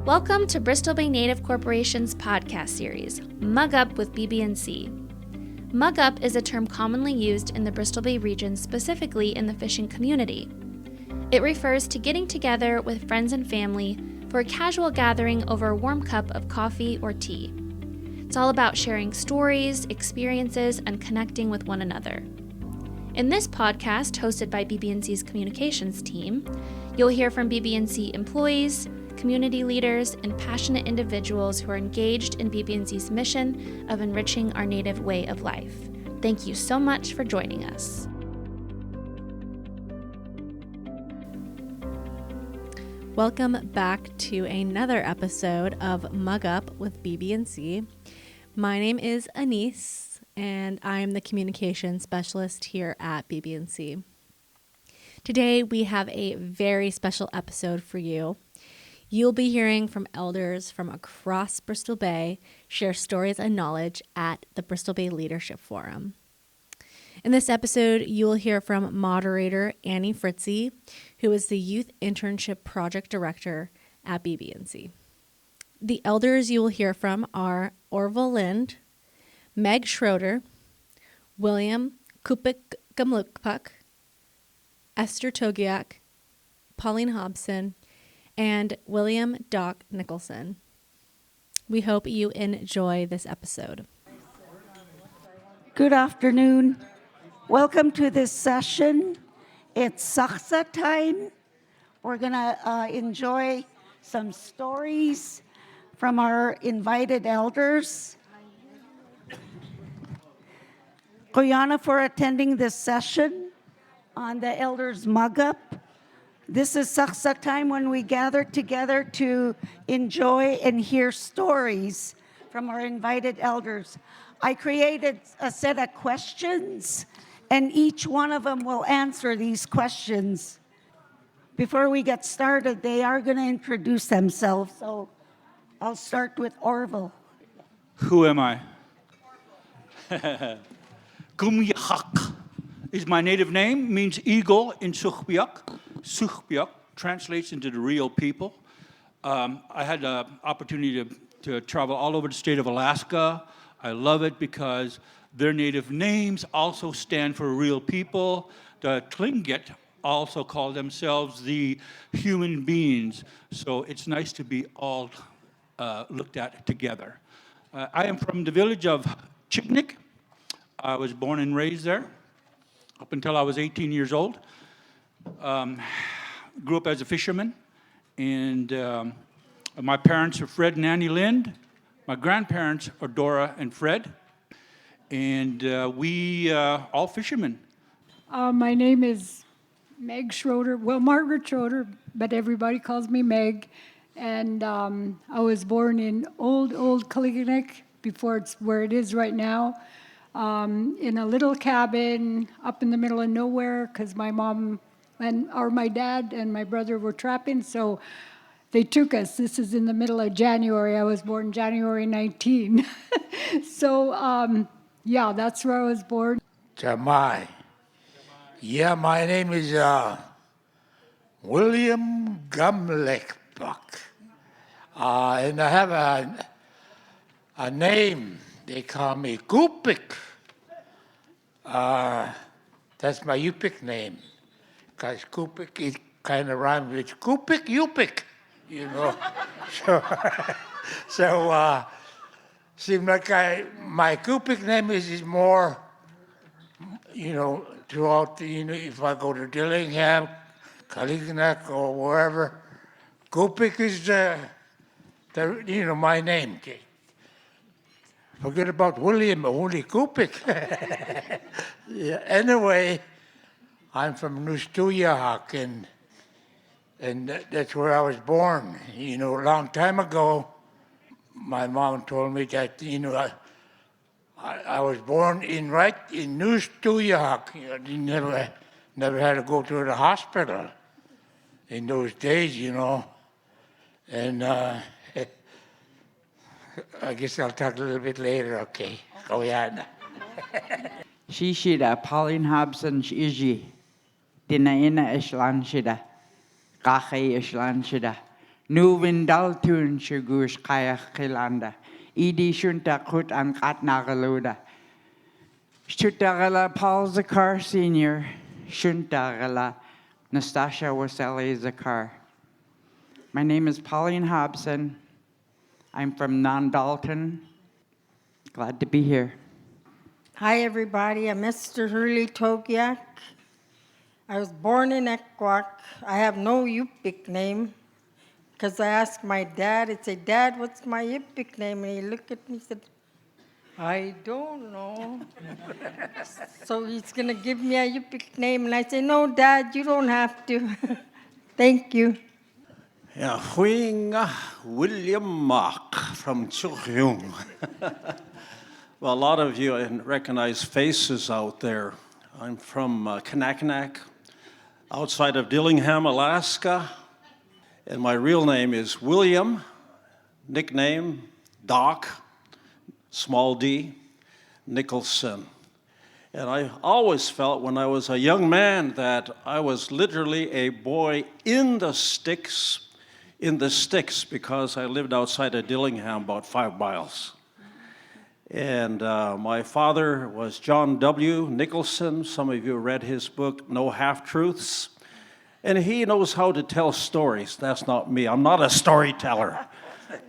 Welcome to Bristol Bay Native Corporation's podcast series, Mug Up with BBNC. Mug Up is a term commonly used in the Bristol Bay region, specifically in the fishing community. It refers to getting together with friends and family for a casual gathering over a warm cup of coffee or tea. It's all about sharing stories, experiences, and connecting with one another. In this podcast, hosted by BBNC's communications team, you'll hear from BBNC employees, community leaders, and passionate individuals who are engaged in BBNC's mission of enriching our Native way of life. Thank you so much for joining us. Welcome back to another episode of Mug Up with BBNC. My name is Anise, and I'm the communications specialist here at BBNC. Today, we have a very special episode for you. You'll be hearing from elders from across Bristol Bay share stories and knowledge at the Bristol Bay Leadership Forum. In this episode, you will hear from moderator Annie Fritzy, who is the Youth Internship Project Director at BBNC. The elders you will hear from are Orville Lind, Meg Schroeder, William Gumlickpuk, Esther Togiak, Pauline Hobson, and William Nicholson. We hope you enjoy this episode. Good afternoon. Welcome to this session. It's Saksa time. We're going to enjoy some stories from our invited elders. Koyana for attending this session on the Elders Mug Up. This is Saksa time when we gather together to enjoy and hear stories from our invited elders. I created a set of questions, and each one of them will answer these questions. Before we get started, they are going to introduce themselves, so I'll start with Orville. Who am I? Gumlickpuk is my native name, means eagle in Sugpiaq. Sugpiaq translates into the real people. I had the opportunity to travel all over the state of Alaska. I love it because their native names also stand for real people. The Tlingit also call themselves the human beings. So it's nice to be all looked at together. I am from the village of Chiknik. I was born and raised there up until I was 18 years old. Grew up as a fisherman, and my parents are Fred and Annie Lind. My grandparents are Dora and Fred, and we all fishermen. My name is Meg Schroeder, Margaret Schroeder, but everybody calls me Meg, and I was born in old Gumlickpuk, before it's where it is right now, in a little cabin up in the middle of nowhere, because my mom or my dad and my brother were trapping, so they took us. This is in the middle of January. I was born January 19. So, that's where I was born. Jamai. Yeah, my name is William Gumlickpuk. And I have a name. They call me Gupik. That's my Yupik name. Because Kupik, it kind of rhymes with Kupik, Yupik, you know. So seems like my Kupik name is more, you know, throughout, if I go to Dillingham, Kalignak, or wherever, Kupik is my name. Forget about William, only Kupik. Yeah, anyway, I'm from Tugiak, and that's where I was born. A long time ago, my mom told me that, I was born right in Tugiak. Never had to go to the hospital in those days, And I guess I'll talk a little bit later, okay? Go ahead. Shishida, Pauline Hobson, Shiji. Dinaina Ishlan Shida. Kache Ishlan Shida. Nu Vindaltun Shugush Kaya Kilanda. Idi Shunta Kut and Katnagaluda. Shuttagala Paul Zakar Sr. Shuntagala Nastasia Waseli Zakar. My name is Pauline Hobson. I'm from Non-Dalton. Glad to be here. Hi, everybody. I'm Esther Togiak. I was born in Ekwak. I have no Yupik name because I asked my dad, I'd say, Dad, what's my Yupik name? And he looked at me and said, I don't know. So he's going to give me a Yupik name. And I say, no, Dad, you don't have to. Thank you. Yeah, Huinga William Mark from Chukyung. Well, a lot of you recognize faces out there. I'm from Kanakanak, outside of Dillingham, Alaska. And my real name is William, nickname Doc, small d, Nicholson. And I always felt when I was a young man that I was literally a boy in the sticks because I lived outside of Dillingham about 5 miles. And my father was John W. Nicholson. Some of you read his book, No Half-Truths. And he knows how to tell stories. That's not me. I'm not a storyteller.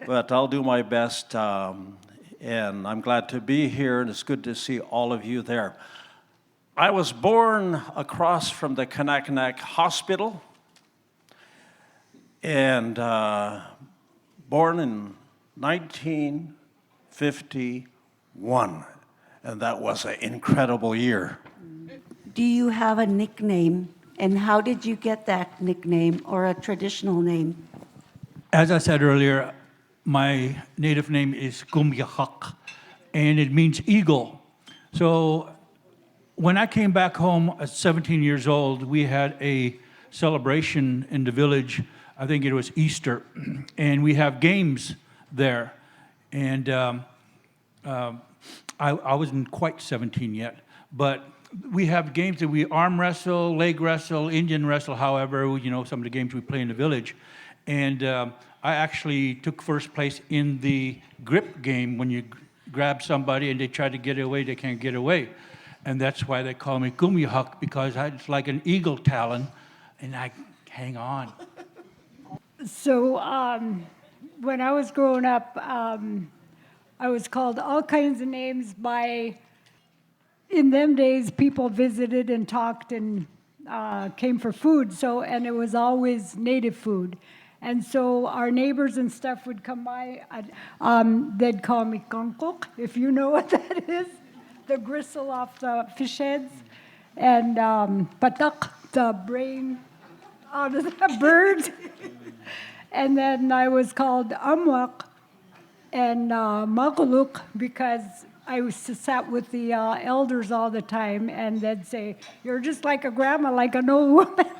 But I'll do my best. And I'm glad to be here, and it's good to see all of you there. I was born across from the Kanakanak Hospital. And born in 1951. And that was an incredible year. Do you have a nickname? And how did you get that nickname or a traditional name? As I said earlier, my native name is Gumlickpuk, and it means eagle. So when I came back home at 17 years old, we had a celebration in the village. I think it was Easter, and we have games there. And I wasn't quite 17 yet, but we have games that we arm wrestle, leg wrestle, Indian wrestle, however, some of the games we play in the village. And I actually took first place in the grip game. When you grab somebody and they try to get away, they can't get away. And that's why they call me Gumlickpuk, because it's like an eagle talon, and I hang on. So when I was growing up, I was called all kinds of names by, in them days, people visited and talked and came for food. So, and it was always native food. And so our neighbors and stuff would come by. They'd call me kankok, if you know what that is, the gristle off the fish heads, and patak, the brain out of the bird. And then I was called Amwak and Magaluk because I sat with the elders all the time, and they'd say, "You're just like a grandma, like an old woman."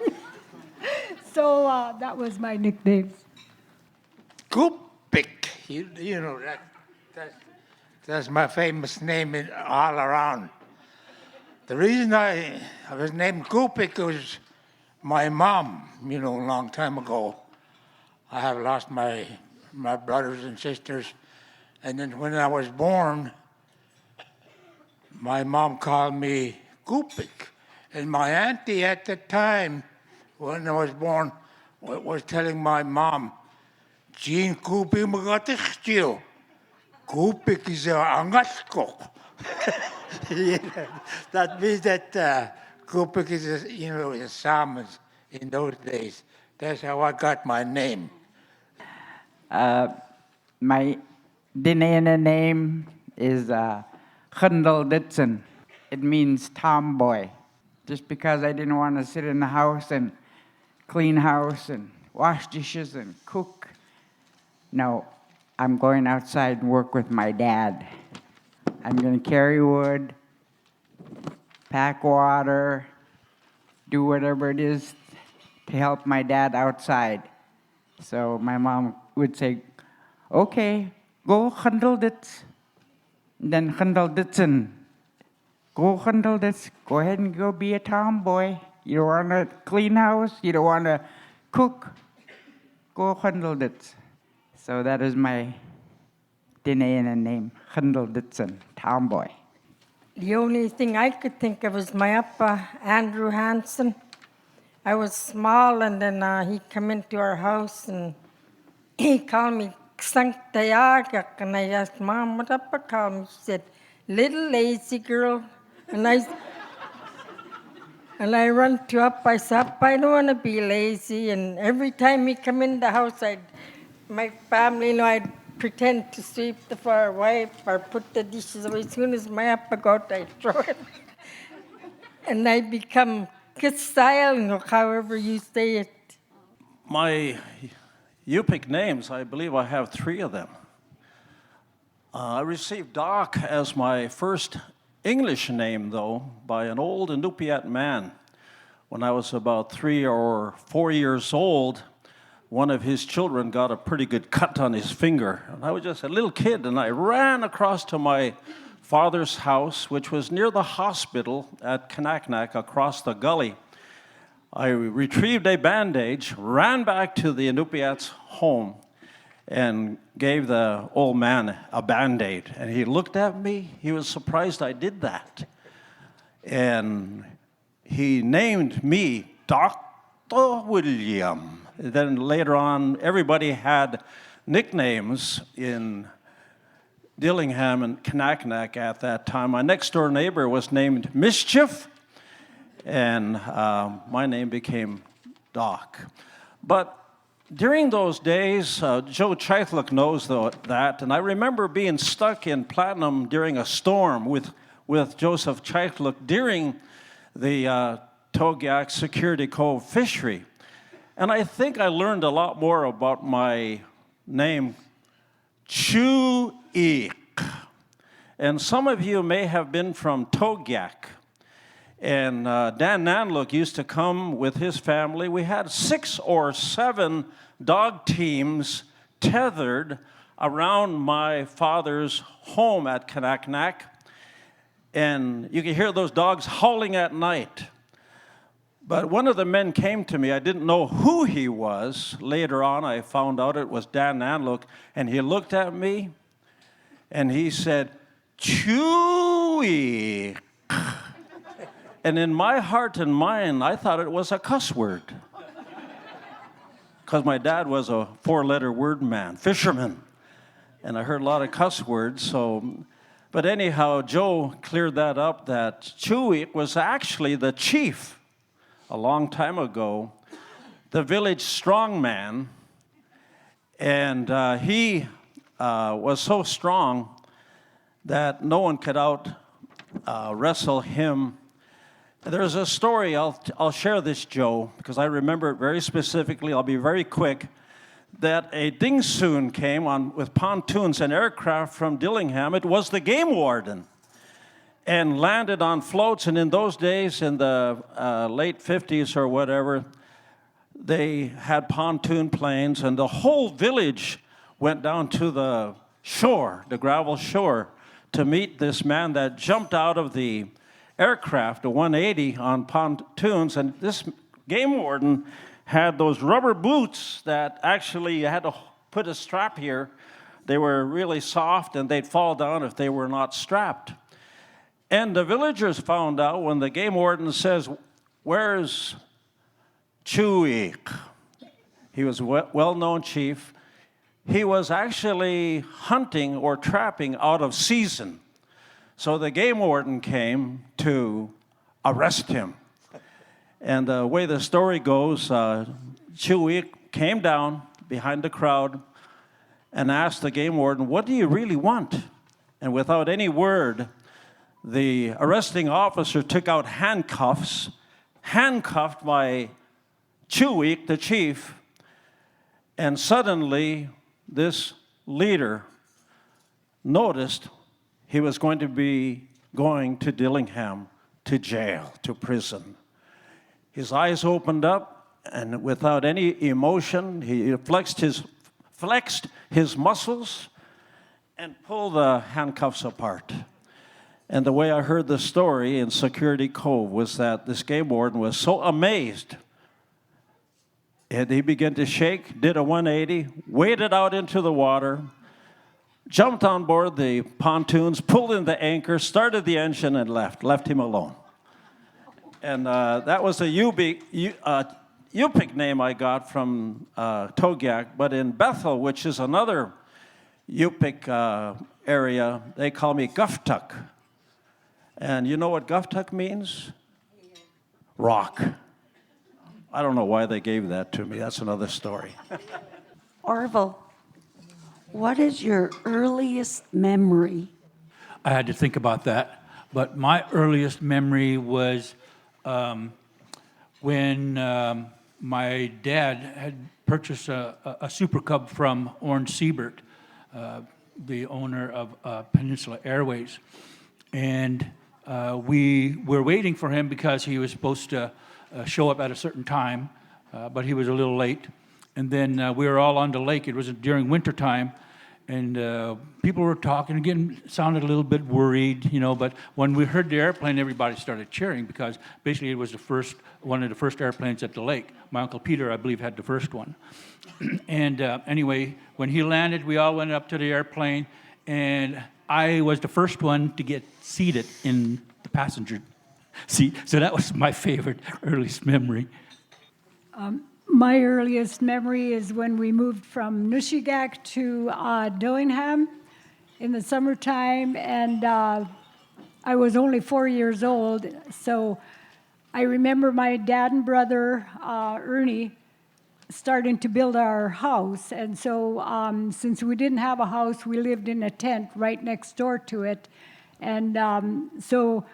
So that was my nickname. Kupik, you know that's my famous name all around. The reason I was named Kupik was my mom, a long time ago. I have lost my brothers and sisters, and then when I was born, my mom called me Kupik, and my auntie at the time, when I was born, was telling my mom, "Jean Kupik magatichtiyo. Kupik is angatko." That means that Kupik is, a Samish in those days. That's how I got my name. My Dinana name is Khundal Ditson. It means tomboy. Just because I didn't want to sit in the house and clean house and wash dishes and cook. No, I'm going outside and work with my dad. I'm going to carry wood, pack water, do whatever it is to help my dad outside. So my mom would say, "Okay, go handle this." Then handle ditsen. Go handle this. Go ahead and go be a tomboy. You don't want to clean house. You don't want to cook. Go Hundelditz. So that is my Dinayana name, Hundelditson, tomboy. The only thing I could think of was my Appa, Andrew Hansen. I was small, and then he came into our house, and he called me Esther Togiak, and I asked, Mom, what Appa called me? She said, little lazy girl. And I run to Appa, I said, Appa, I don't want to be lazy. And every time he come in the house, my family, I'd pretend to sweep the floor, wipe, or put the dishes away. As soon as my Appa got, I throw it. And I become good style, however you say it. My Yupik names, I believe I have 3 of them. I received Doc as my first English name, though, by an old Inupiat man. When I was about 3 or 4 years old, one of his children got a pretty good cut on his finger. And I was just a little kid, and I ran across to my father's house, which was near the hospital at Kanaknak across the gully. I retrieved a bandage, ran back to the Inupiat's home, and gave the old man a Band-Aid. And he looked at me. He was surprised I did that. And he named me Dr. William. Then later on, everybody had nicknames in Dillingham and Kanaknak at that time. My next-door neighbor was named Mischief, and my name became Doc. But during those days, Joe Chithluk knows that, and I remember being stuck in Platinum during a storm with Joseph Chithluk during the Togiak Security Cove fishery. And I think I learned a lot more about my name, Chuik. And some of you may have been from Togiak. And Dan Nanluk used to come with his family. We had 6 or 7 dog teams tethered around my father's home at Kanaknak. And you could hear those dogs howling at night. But one of the men came to me. I didn't know who he was. Later on, I found out it was Dan Nanluk. And he looked at me, and he said, Chewy. And in my heart and mind, I thought it was a cuss word. Because my dad was a 4-letter word man, fisherman. And I heard a lot of cuss words. But anyhow, Joe cleared that up, that Chewy was actually the chief a long time ago, the village strongman. And he was so strong that no one could wrestle him. There's a story, I'll share this, Joe, because I remember it very specifically. I'll be very quick. That a ding soon came on with pontoons and aircraft from Dillingham. It was the game warden, and landed on floats. And in those days, in the late 50s or whatever, they had pontoon planes, and the whole village went down to the shore, the gravel shore, to meet this man that jumped out of the aircraft, a 180 on pontoons. And this game warden had those rubber boots that actually you had to put a strap here. They were really soft, and they'd fall down if they were not strapped. And the villagers found out when the game warden says, "Where's Chewy?" He was a well-known chief. He was actually hunting or trapping out of season. So the game warden came to arrest him. And the way the story goes, Chewy came down behind the crowd and asked the game warden, "What do you really want?" And without any word, the arresting officer took out handcuffs, handcuffed my Chewy, the chief, and suddenly this leader noticed he was going to be going to Dillingham, to jail, to prison. His eyes opened up, and without any emotion, he flexed his muscles and pulled the handcuffs apart. And the way I heard the story in Security Cove was that this game warden was so amazed And he began to shake, did a 180, waded out into the water, jumped on board the pontoons, pulled in the anchor, started the engine, and left him alone. And that was a Yupik name I got from Togiak, but in Bethel, which is another Yupik area, they call me Gumlickpuk. And you know what Gumlickpuk means? Rock. I don't know why they gave that to me. That's another story. Orville, what is your earliest memory? I had to think about that, but my earliest memory was when my dad had purchased a Super Cub from Orange Siebert, the owner of Peninsula Airways. And we were waiting for him because he was supposed to show up at a certain time, but he was a little late. And then we were all on the lake. It was during winter time, and people were talking. Again, sounded a little bit worried, but when we heard the airplane, everybody started cheering because basically it was one of the first airplanes at the lake. My Uncle Peter, I believe, had the first one. And anyway, when he landed, we all went up to the airplane, and I was the first one to get seated in the passenger seat. So that was my favorite earliest memory. My earliest memory is when we moved from Nushagak to Dillingham in the summertime, and I was only 4 years old. So I remember my dad and brother, Ernie, starting to build our house. And so since we didn't have a house, we lived in a tent right next door to it. And so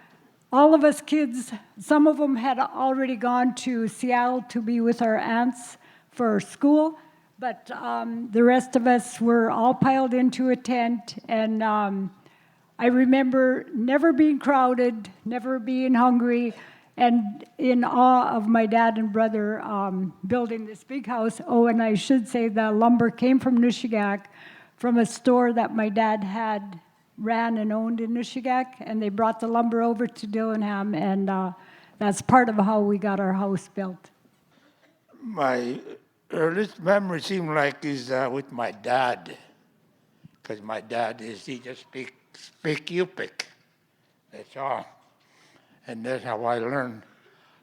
all of us kids, some of them had already gone to Seattle to be with our aunts for school, but the rest of us were all piled into a tent. And I remember never being crowded, never being hungry, and in awe of my dad and brother building this big house. Oh, and I should say the lumber came from Nushagak, from a store that my dad ran and owned in Nushagak, and they brought the lumber over to Dillingham, and that's part of how we got our house built. My earliest memory seemed like is with my dad, because my dad he just speak Yupik. That's all. And that's how I learned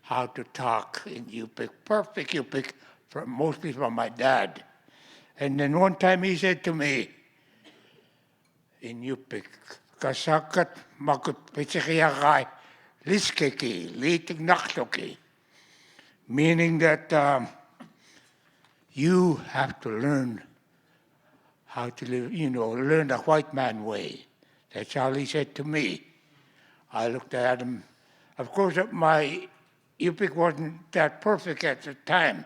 how to talk in Yupik, perfect Yupik, mostly from my dad. And then one time he said to me, in Yupik, kasakat makut pitsikiyakai liskeki, litig naktoki, meaning that you have to learn how to live, learn the white man way. That's all he said to me. I looked at him. Of course, my Yupik wasn't that perfect at the time,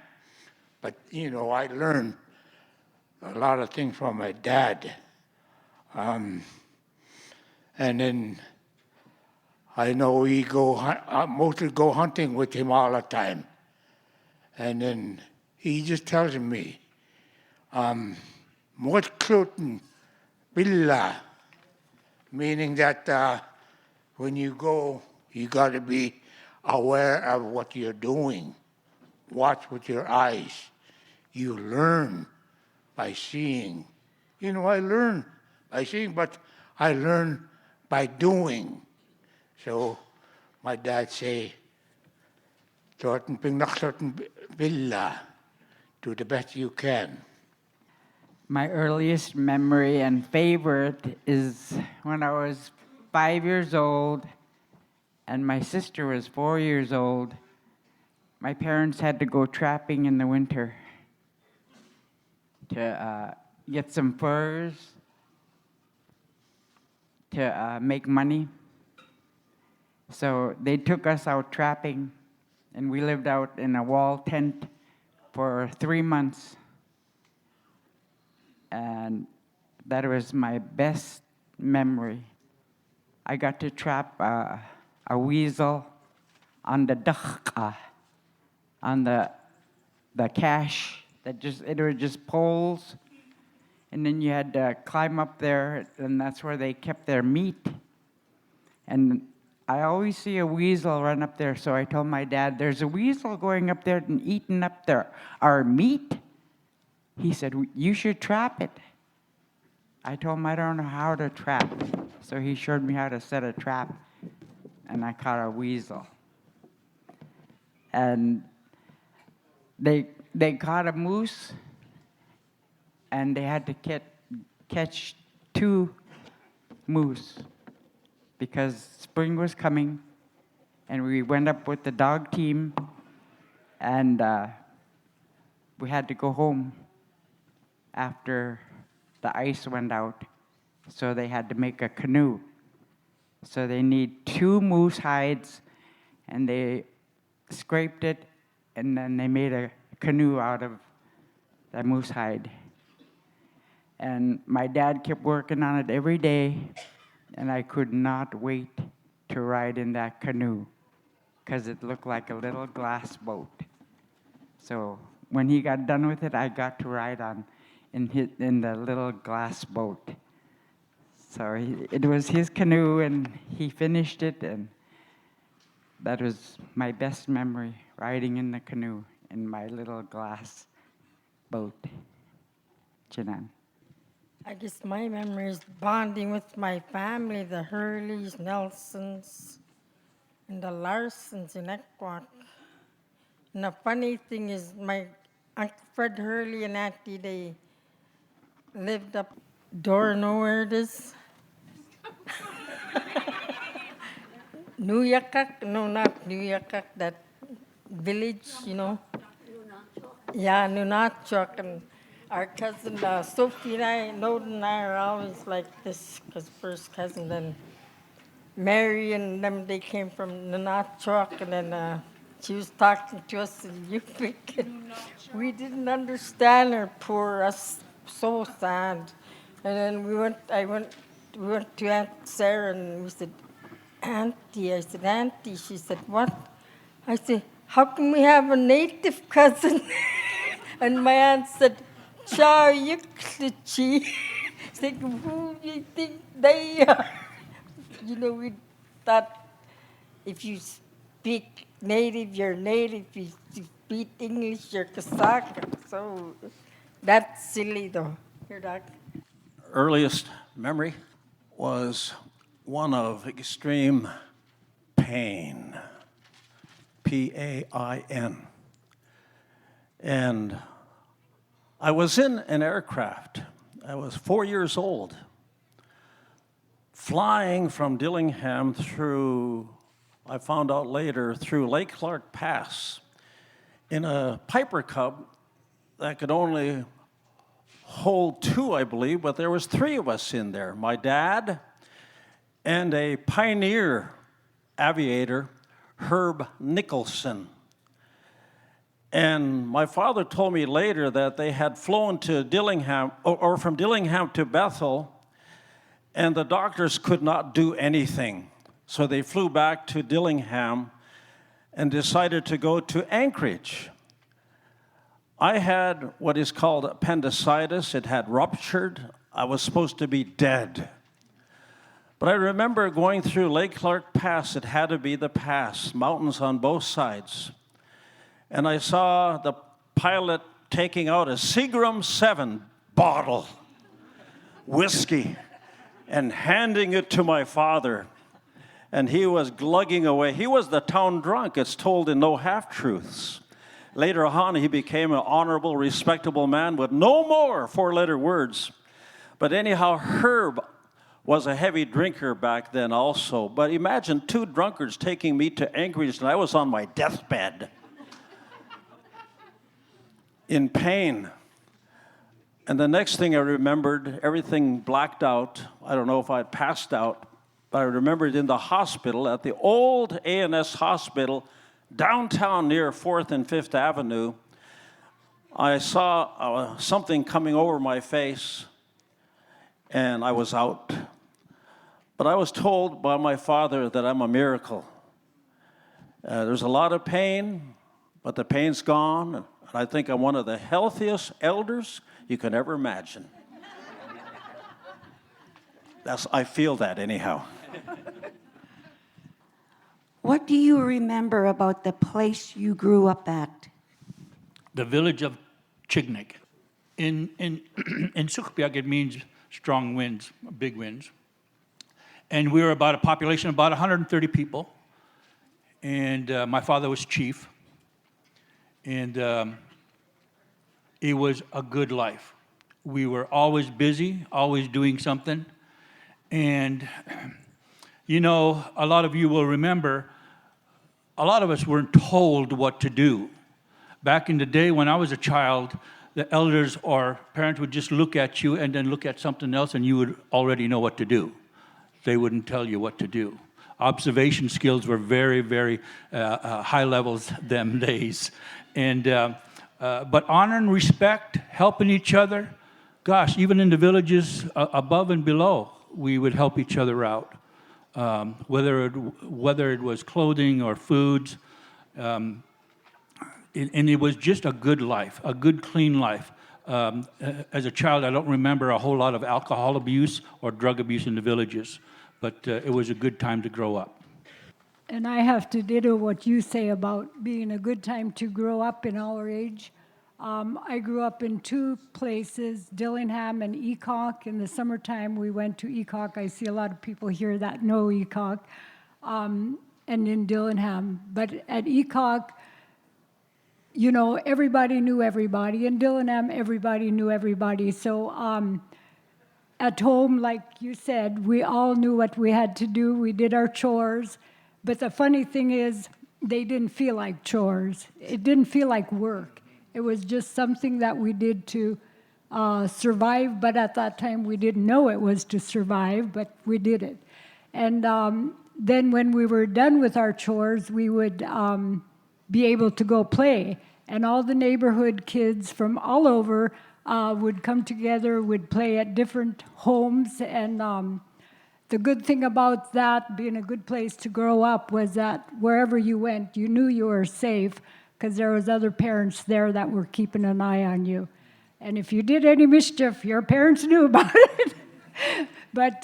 but, I learned a lot of things from my dad. And then I know we mostly go hunting with him all the time. And then he just tells me, "Mot kluten billa," meaning that when you go, you got to be aware of what you're doing. Watch with your eyes. You learn by seeing. I learn by seeing, but I learn by doing. So my dad say, "Torten pingnachtorten billa," do the best you can. My earliest memory and favorite is when I was 5 years old and my sister was 4 years old. My parents had to go trapping in the winter to get some furs to make money. So they took us out trapping, and we lived out in a wall tent for 3 months. And that was my best memory. I got to trap a weasel on the dakhka, on the cache. It were just poles, and then you had to climb up there, and that's where they kept their meat. And I always see a weasel run up there, so I told my dad, there's a weasel going up there and eating up there our meat. He said, you should trap it. I told him I don't know how to trap. So he showed me how to set a trap, and I caught a weasel. And they caught a moose, and they had to catch 2 moose because spring was coming, and we went up with the dog team, and we had to go home after the ice went out, so they had to make a canoe. So they need 2 moose hides, and they scraped it, and then they made a canoe out of that moose hide. And my dad kept working on it every day, and I could not wait to ride in that canoe because it looked like a little glass boat. So when he got done with it, I got to ride in the little glass boat. So it was his canoe, and he finished it, and that was my best memory, riding in the canoe in my little glass boat. Chinan. I guess my memory is bonding with my family, the Hurleys, Nelsons, and the Larsons in Ekwak. And the funny thing is my Uncle Fred Hurley and Auntie, they lived up door, know where it is? Nuyakak? No, not Nuyakak, that village, you know. Yeah, Nunachok. And our cousin Sophie and I, Noden and I are always like this, because first cousin, then Mary and them, they came from Nunachok, and then she was talking to us in Yupik. We didn't understand her, poor us, so sad. And then we went to Aunt Sarah, and we said, Auntie, I said, Auntie. She said, what? I said, how can we have a native cousin? And my aunt said, Chow Yuklichi. Said, who do you think they are? You know, we thought if you speak native, you're native. If you speak English, you're Kasaka. So that's silly, though. Here, Doc. Earliest memory was one of extreme pain, P-A-I-N. And I was in an aircraft. I was 4 years old, flying from Dillingham through, I found out later, through Lake Clark Pass in a Piper Cub that could only hold 2, I believe, but there was 3 of us in there. My dad and a pioneer aviator, Herb Nicholson. And my father told me later that they had flown to Dillingham, or from Dillingham to Bethel, and the doctors could not do anything. So they flew back to Dillingham and decided to go to Anchorage. I had what is called appendicitis. It had ruptured. I was supposed to be dead. But I remember going through Lake Clark Pass. It had to be the pass, mountains on both sides. And I saw the pilot taking out a Seagram 7 bottle, whiskey, and handing it to my father. And he was glugging away. He was the town drunk, it's told in No Half-Truths. Later on, he became an honorable, respectable man with no more 4-letter words. But anyhow, Herb was a heavy drinker back then also. But imagine 2 drunkards taking me to Anchorage, and I was on my deathbed in pain. And the next thing I remembered, everything blacked out. I don't know if I had passed out, but I remembered in the hospital, at the old A&S hospital, downtown near 4th and 5th Avenue, I saw something coming over my face, and I was out. But I was told by my father that I'm a miracle. There's a lot of pain, but the pain's gone, and I think I'm one of the healthiest elders you can ever imagine. I feel that anyhow. What do you remember about the place you grew up at? The village of Chignik. In Sukpiak, it means strong winds, big winds. And we were about a population of about 130 people. And my father was chief. And it was a good life. We were always busy, always doing something. And, you know, a lot of you will remember, a lot of us weren't told what to do. Back in the day when I was a child, the elders or parents would just look at you and then look at something else and you would already know what to do. They wouldn't tell you what to do. Observation skills were very, very high levels them days. And, but honor and respect, helping each other, gosh, even in the villages above and below, we would help each other out. Whether it was clothing or foods, and it was just a good life, a good, clean life. As a child, I don't remember a whole lot of alcohol abuse or drug abuse in the villages, but it was a good time to grow up. And I have to ditto what you say about being a good time to grow up in our age. I grew up in two places, Dillingham and Ecock. In the summertime, we went to Ecock. I see a lot of people here that know Ecock, and in Dillingham. But at Ecock, you know, everybody knew everybody. In Dillingham, everybody knew everybody. So at home, like you said, we all knew what we had to do. We did our chores. But the funny thing is, they didn't feel like chores. It didn't feel like work. It was just something that we did to survive, but at that time we didn't know it was to survive, but we did it. And then when we were done with our chores, we would be able to go play. And all the neighborhood kids from all over would come together, would play at different homes. And the good thing about that, being a good place to grow up, was that wherever you went, you knew you were safe, because there was other parents there that were keeping an eye on you. And if you did any mischief, your parents knew about it. But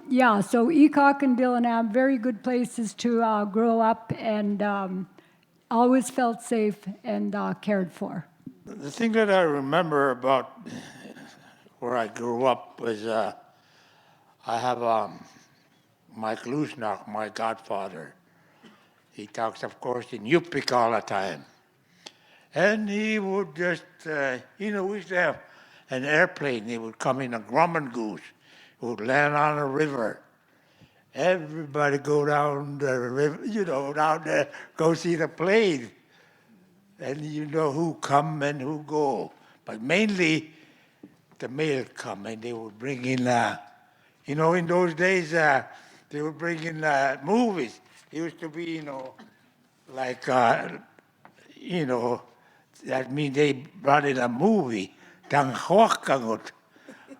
yeah, so Ecock and Dillingham, very good places to grow up, and always felt safe and cared for. The thing that I remember about where I grew up was I have Mike Lusnach, my godfather. He talks, of course, in Yupik all the time. And he would just, we used to have an airplane. He would come in a Grumman Goose. It would land on a river. Everybody go down the river, down there, go see the plane. And you know who come and who go. But mainly, the mail come and they would bring in, in those days, they would bring in movies. It used to be, like, that means they brought in a movie. Tang Hokangut.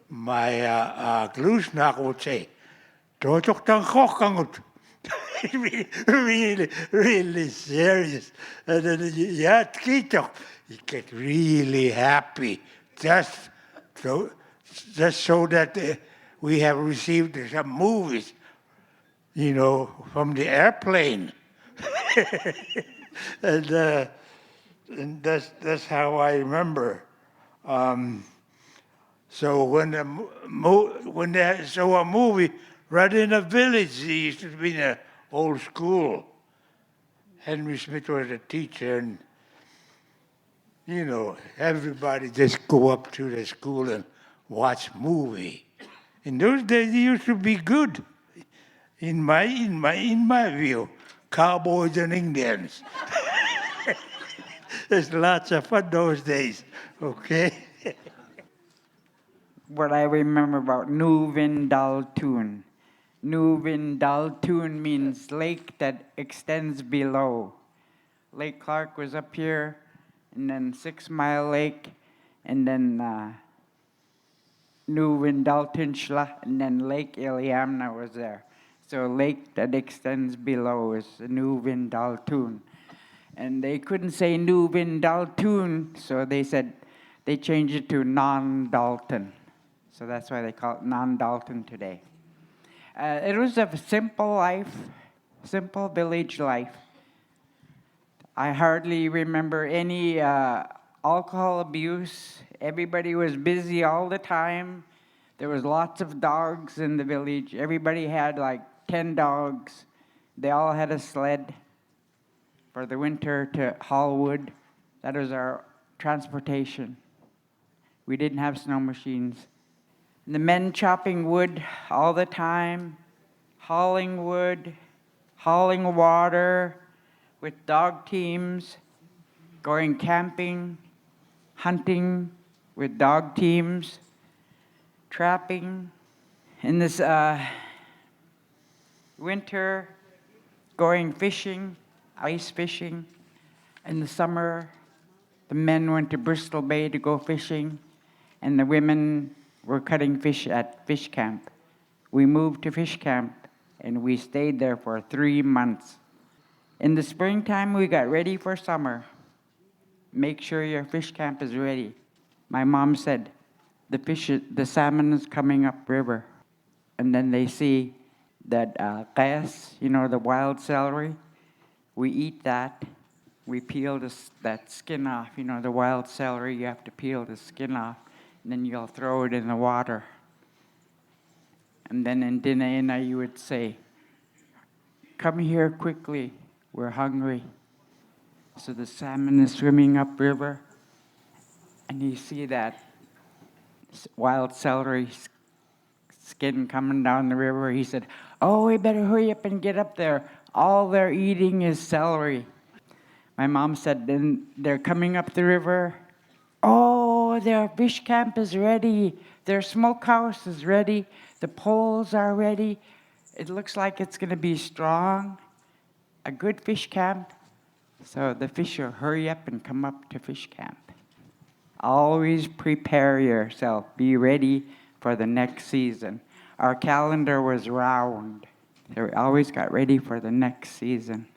My Glusnach would say, Tochok Tang Hokangut. Really serious. And then, you get really happy just so that we have received some movies, from the airplane. And that's how I remember. So when they saw a movie right in a village, it used to be in an old school. Henry Smith was a teacher, and everybody just go up to the school and watch movie. In those days, it used to be good. In my view, cowboys and Indians. There's lots of fun those days, okay? What I remember about Nuvin Daltoon. Nuvin Daltoon means lake that extends below. Lake Clark was up here, and then 6 Mile Lake, and then Nuvin Daltunshla, and then Lake Iliamna was there. So lake that extends below is Nuvin Daltoon. And they couldn't say Nuvin Daltoon, so they changed it to Non-Dalton. So that's why they call it Non-Dalton today. It was a simple life, simple village life. I hardly remember any alcohol abuse. Everybody was busy all the time. There was lots of dogs in the village. Everybody had like 10 dogs. They all had a sled for the winter to haul wood. That was our transportation. We didn't have snow machines. The men chopping wood all the time, hauling wood, hauling water with dog teams, going camping, hunting with dog teams, trapping. In this winter, going fishing, ice fishing. In the summer, the men went to Bristol Bay to go fishing, and the women were cutting fish at fish camp. We moved to fish camp, and we stayed there for 3 months. In the springtime, we got ready for summer. Make sure your fish camp is ready. My mom said, the salmon is coming up river. And then they see that kayas, the wild celery. We eat that. We peel that skin off. The wild celery, you have to peel the skin off. And then you'll throw it in the water. And then in Dinayana, you would say, come here quickly, we're hungry. So the salmon is swimming upriver, and you see that wild celery skin coming down the river. He said, oh, we better hurry up and get up there. All they're eating is celery. My mom said, then they're coming up the river. Oh, their fish camp is ready. Their smokehouse is ready. The poles are ready. It looks like it's going to be strong. A good fish camp. So the fish will hurry up and come up to fish camp. Always prepare yourself. Be ready for the next season. Our calendar was round. So we always got ready for the next season.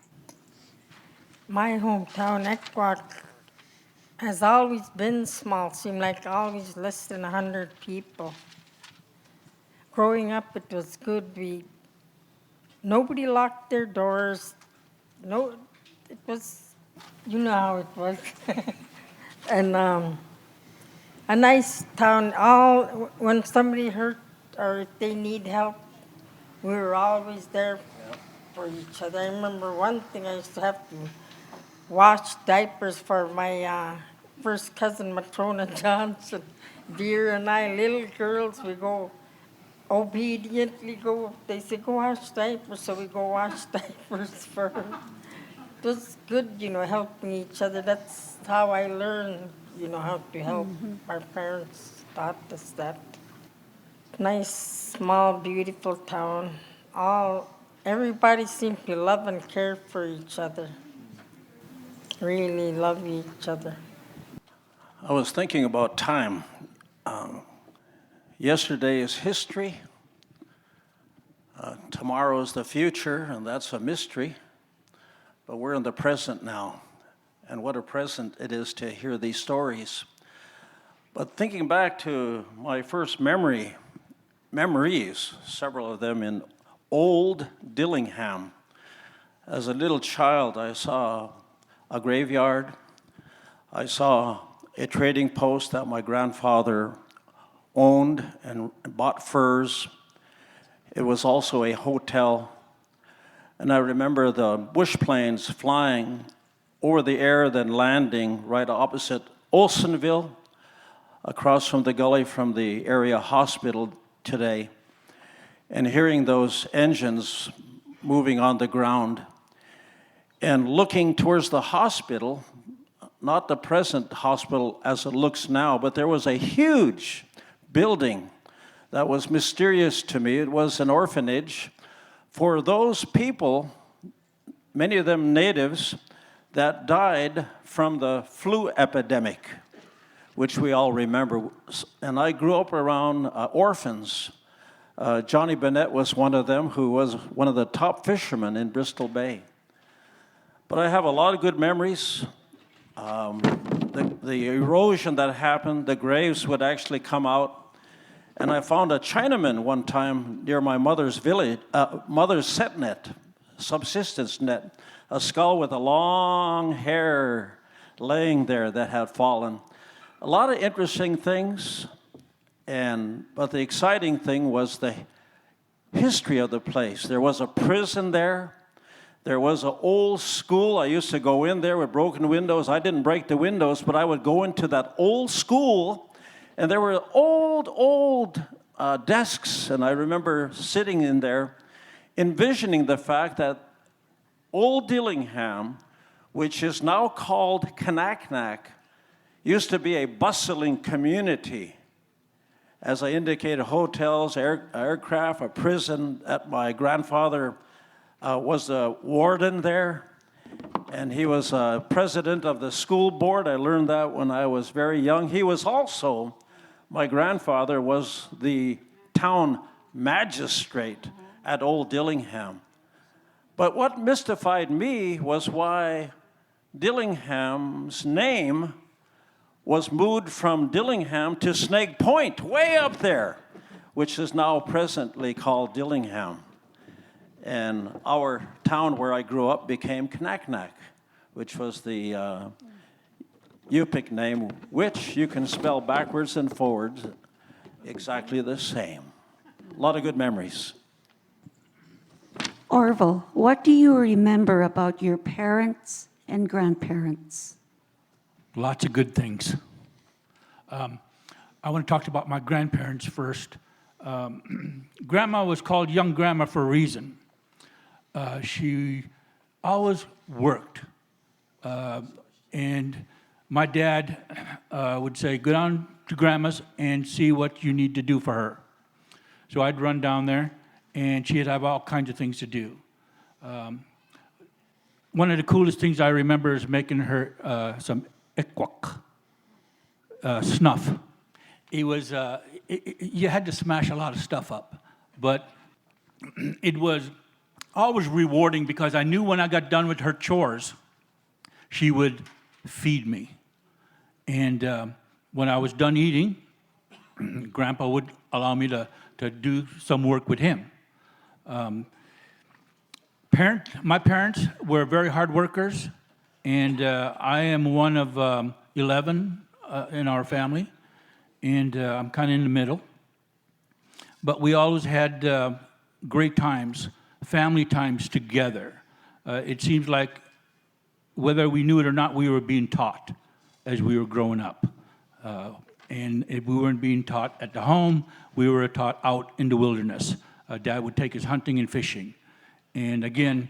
My hometown, Ekwak, has always been small. Seemed like always less than 100 people. Growing up, it was good. Nobody locked their doors. No, it was, how it was. And a nice town. When somebody hurt or if they need help, we were always there for each other. I remember one thing, I used to have to wash diapers for my first cousin, Matrona Johnson. Dear and I, little girls, we go obediently go. They say, go wash diapers, so we go wash diapers for her. It was good, helping each other. That's how I learned, how to help. Our parents taught us that. Nice, small, beautiful town. Everybody seemed to love and care for each other. Really love each other. I was thinking about time. Yesterday is history. Tomorrow is the future, and that's a mystery. But we're in the present now. And what a present it is to hear these stories. But thinking back to my first memories, several of them in old Dillingham. As a little child, I saw a graveyard. I saw a trading post that my grandfather owned and bought furs. It was also a hotel. And I remember the bush planes flying over the air, then landing right opposite Olsenville, across from the gully from the area hospital today, and hearing those engines moving on the ground and looking towards the hospital, not the present hospital as it looks now, but there was a huge building that was mysterious to me. It was an orphanage for those people, many of them natives, that died from the flu epidemic, which we all remember. And I grew up around orphans. Johnny Bennett was one of them, who was one of the top fishermen in Bristol Bay. But I have a lot of good memories. The erosion that happened, the graves would actually come out. And I found a Chinaman one time near my mother's village, mother's set net. subsistence net, a skull with a long hair laying there that had fallen. A lot of interesting things, but the exciting thing was the history of the place. There was a prison there. There was an old school. I used to go in there with broken windows. I didn't break the windows, but I would go into that old school, and there were old desks, and I remember sitting in there, envisioning the fact that Old Dillingham, which is now called Kanaknak, used to be a bustling community. As I indicated, hotels, aircraft, a prison. My grandfather was a warden there, and he was president of the school board. I learned that when I was very young. He was also, my grandfather was the town magistrate at Old Dillingham. But what mystified me was why Dillingham's name was moved from Dillingham to Snake Point, way up there, which is now presently called Dillingham. And our town where I grew up became Kanaknak, which was the Yupik name, which you can spell backwards and forwards exactly the same. A lot of good memories. Orville, what do you remember about your parents and grandparents? Lots of good things. I want to talk about my grandparents first. Grandma was called Young Grandma for a reason. She always worked. And my dad would say, go down to Grandma's and see what you need to do for her. So I'd run down there, and she'd have all kinds of things to do. One of the coolest things I remember is making her some ikwak, snuff. It was, you had to smash a lot of stuff up, but it was always rewarding because I knew when I got done with her chores, she would feed me. And when I was done eating, Grandpa would allow me to do some work with him. My parents were very hard workers, and I am one of 11 in our family, and I'm kind of in the middle. But we always had great times, family times together. It seems like whether we knew it or not, we were being taught as we were growing up. And if we weren't being taught at the home, we were taught out in the wilderness. Dad would take us hunting and fishing. And again,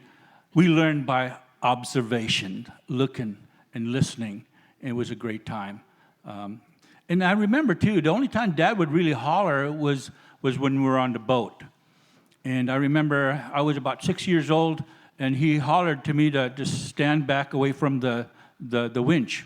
we learned by observation, looking and listening. It was a great time. And I remember, too, the only time Dad would really holler was when we were on the boat. And I remember I was about 6 years old, and he hollered to me to just stand back away from the winch.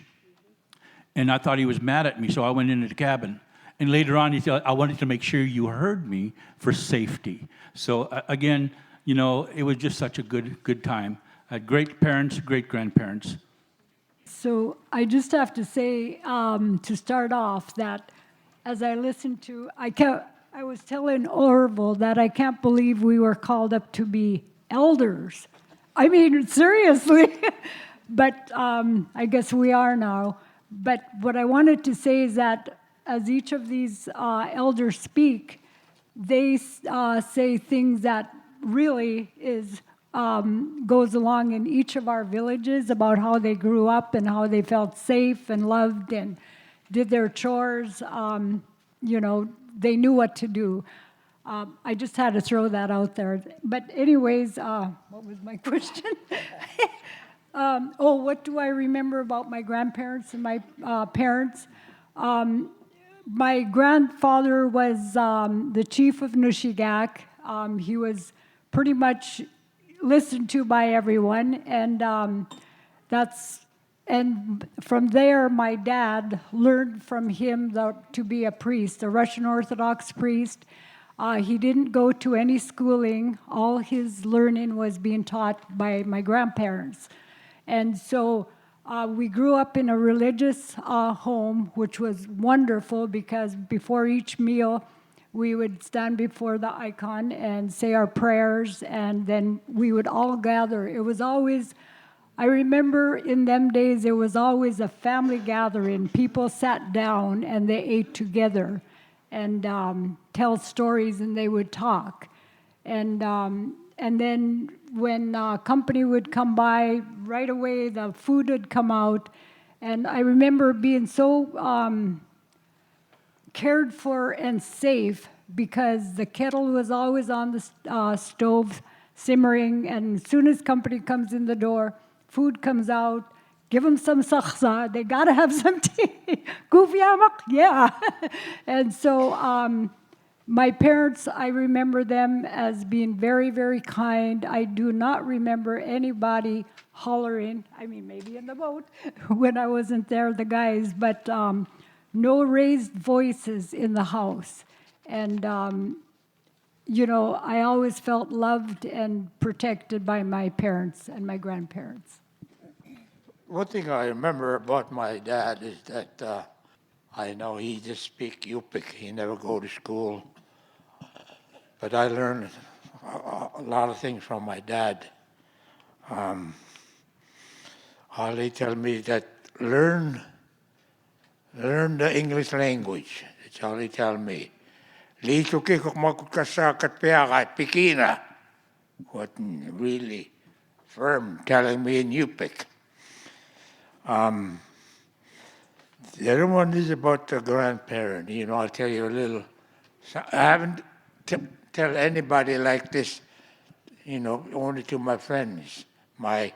And I thought he was mad at me, so I went into the cabin. And later on, he said, I wanted to make sure you heard me for safety. So again, you know, it was just such a good time. I had great parents, great grandparents. So I just have to say, to start off, that as I listened to, I was telling Orville that I can't believe we were called up to be elders. I mean, seriously. But I guess we are now. But what I wanted to say is that as each of these elders speak, they say things that really goes along in each of our villages about how they grew up and how they felt safe and loved and did their chores. You know, they knew what to do. I just had to throw that out there. But anyways, what was my question? What do I remember about my grandparents and my parents? My grandfather was the chief of Nushigak. He was pretty much listened to by everyone, and from there, my dad learned from him to be a priest, a Russian Orthodox priest. He didn't go to any schooling. All his learning was being taught by my grandparents. And so we grew up in a religious home, which was wonderful because before each meal, we would stand before the icon and say our prayers, and then we would all gather. It was always, I remember in them days, it was always a family gathering. People sat down and they ate together and tell stories, and they would talk. And then when company would come by, right away the food would come out. And I remember being so cared for and safe because the kettle was always on the stove simmering, and as soon as company comes in the door, food comes out. Give them some sakhsa. They got to have some tea. Gufiamak, yeah. And so my parents, I remember them as being very, very kind. I do not remember anybody hollering. I mean, maybe in the boat when I wasn't there, the guys, but no raised voices in the house. And, I always felt loved and protected by my parents and my grandparents. One thing I remember about my dad is that I know he just speak Yupik. He never go to school. But I learned a lot of things from my dad. All he tell me that learn the English language. That's all he tell me. Lito kikok makukasakat piakat pikina. What really firm telling me in Yupik. The other one is about the grandparent. I'll tell you a little. I haven't tell anybody like this, only to my friends, my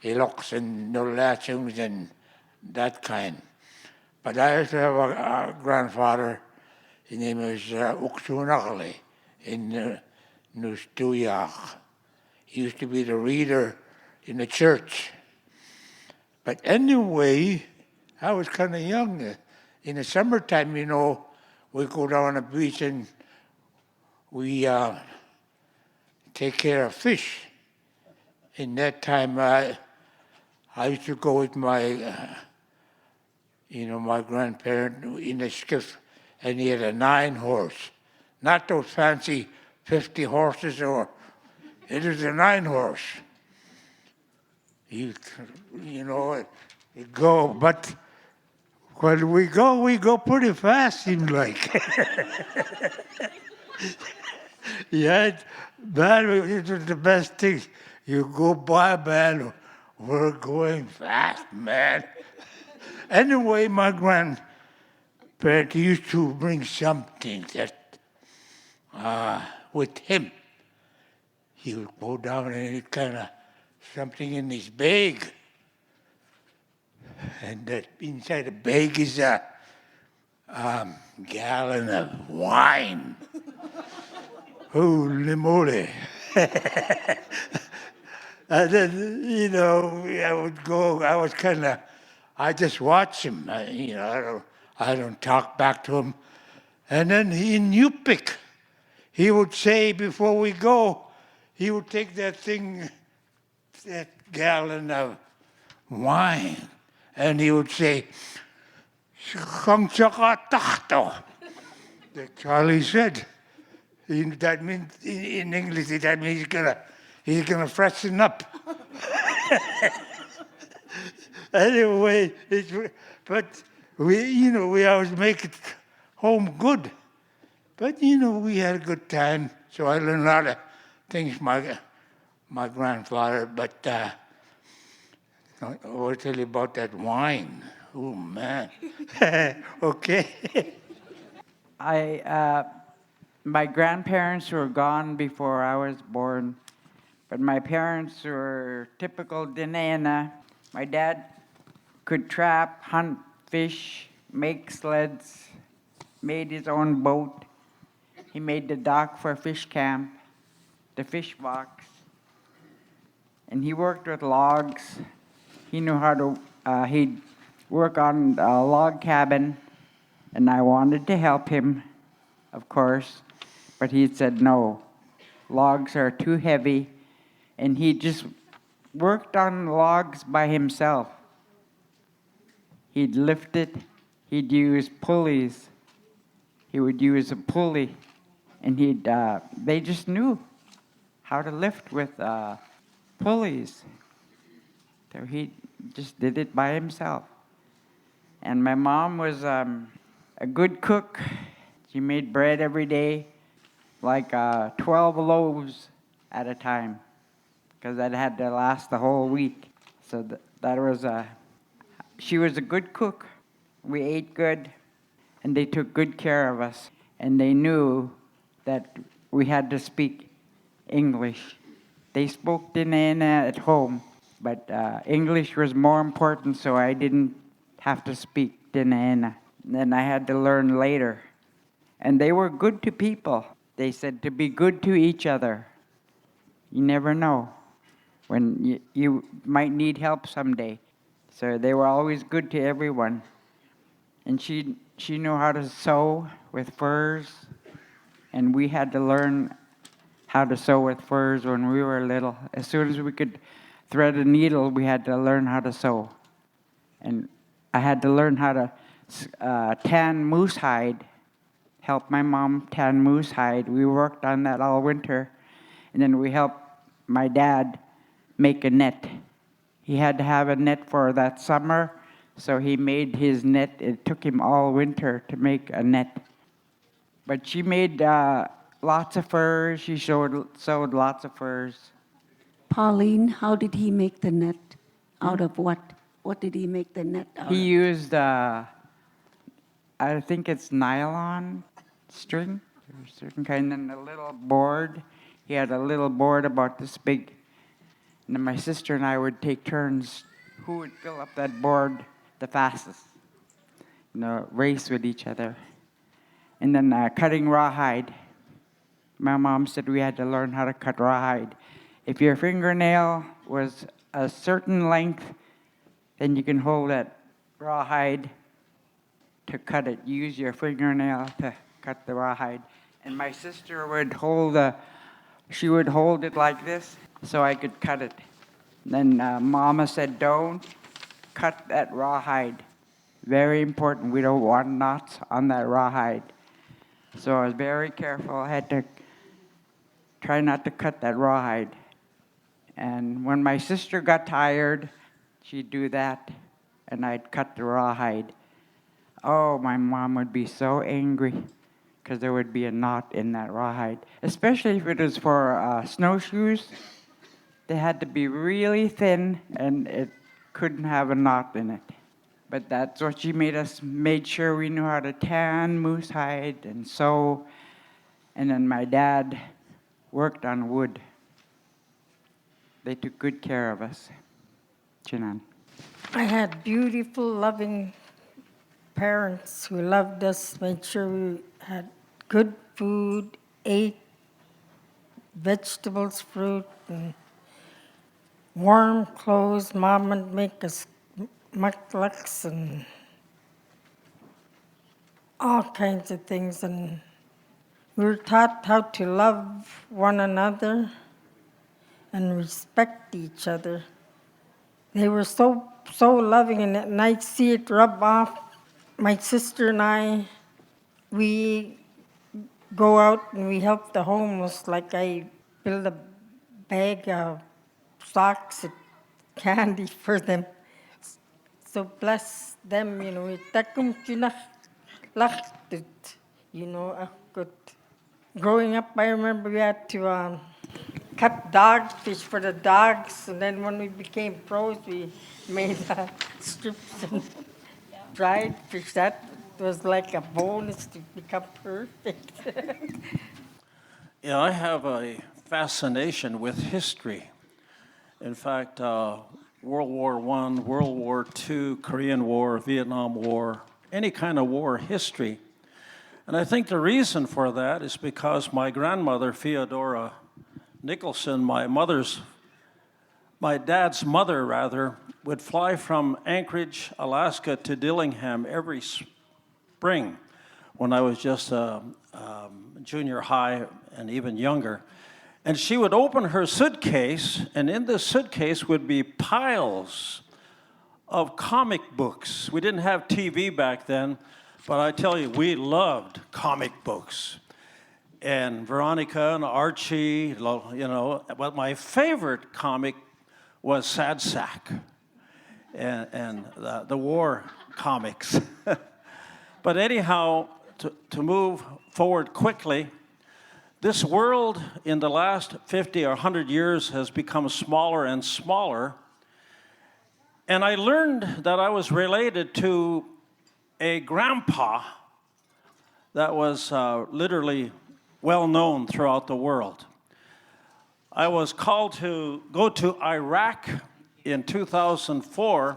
Iloks and Nolachungs and that kind. But I used to have a grandfather. His name was Uksunakali in Togiak. He used to be the reader in the church. But anyway, I was kind of young. In the summertime, we go down the beach and we take care of fish. In that time, I used to go with my, my grandparent in a skiff, and he had a 9-horse. Not those fancy 50 horses, it was a 9-horse. You go, but when we go pretty fast, seems like. Yeah, man, it was the best thing. You go by, man, we're going fast, man. Anyway, my grandparent used to bring something that, with him, he would go down and he'd kind of something in his bag. And that inside the bag is a gallon of wine. Holy moly. And then, I would go, I just watch him. I don't talk back to him. And then in Yupik, he would say before we go, he would take that gallon of wine, and he would say, that's all he said. That means, in English, that means he's gonna freshen up. Anyway, but we always make it home good. But we had a good time, so I learned a lot of things my grandfather. But I will tell you about that wine. Oh man. Okay. My grandparents were gone before I was born, but my parents were typical Dinana. My dad could trap, hunt, fish, make sleds, made his own boat. He made the dock for fish camp, the fish box, and he worked with logs. He knew how to, he'd work on a log cabin, and I wanted to help him, of course. But he said, no, logs are too heavy. And he just worked on logs by himself. He'd lift it. He'd use pulleys. he would use a pulley, and they just knew how to lift with pulleys. So he just did it by himself. And my mom was a good cook. She made bread every day, like 12 loaves at a time, because that had to last the whole week. So she was a good cook. We ate good, and they took good care of us. And they knew that we had to speak English. They spoke Dinana at home, but English was more important, so I didn't have to speak Dinana. Then I had to learn later. And they were good to people. They said to be good to each other. You never know when you might need help someday. So they were always good to everyone. And she knew how to sew with furs, and we had to learn how to sew with furs when we were little. As soon as we could thread a needle, we had to learn how to sew. And I had to learn how to tan moose hide, help my mom tan moose hide. We worked on that all winter. And then we helped my dad make a net. He had to have a net for that summer, so he made his net. It took him all winter to make a net. But she made lots of furs. She sewed lots of furs. Pauline, how did he make the net? Out of what? What did he make the net out of? He used, I think it's nylon string, or a certain kind, and a little board. He had a little board about this big. And then my sister and I would take turns who would fill up that board the fastest. Race with each other. And then cutting rawhide. My mom said we had to learn how to cut rawhide. If your fingernail was a certain length, then you can hold that rawhide to cut it. Use your fingernail to cut the rawhide. And my sister would hold it like this so I could cut it. Then Mama said, don't cut that rawhide. Very important. We don't want knots on that rawhide. So I was very careful. I had to try not to cut that rawhide. And when my sister got tired, she'd do that, and I'd cut the rawhide. Oh, my mom would be so angry because there would be a knot in that rawhide, especially if it was for snowshoes. They had to be really thin, and it couldn't have a knot in it. But that's what she made sure we knew how to tan moose hide and sew. And then my dad worked on wood. They took good care of us. Chinan. I had beautiful, loving parents who loved us, made sure we had good food, ate vegetables, fruit, and warm clothes. Mom would make us muklaks and all kinds of things. And we were taught how to love one another and respect each other. They were so loving, and I'd see it rub off. My sister and I, we go out and we help the homeless, like I build a bag of socks and candy for them. So bless them, good. Growing up, I remember we had to cut dogfish for the dogs, and then when we became pros, we made strips and dried fish. That was like a bonus to become perfect. Yeah, I have a fascination with history. In fact, World War I, World War II, Korean War, Vietnam War, any kind of war history. And I think the reason for that is because my grandmother, Theodora Nicholson, my dad's mother, would fly from Anchorage, Alaska to Dillingham every spring when I was just junior high and even younger. And she would open her suitcase, and in the suitcase would be piles of comic books. We didn't have TV back then, But I tell you, we loved comic books. And Veronica and Archie, but my favorite comic was Sad Sack and the war comics. But anyhow, to move forward quickly, this world in the last 50 or 100 years has become smaller and smaller. And I learned that I was related to a grandpa that was literally well known throughout the world. I was called to go to Iraq in 2004,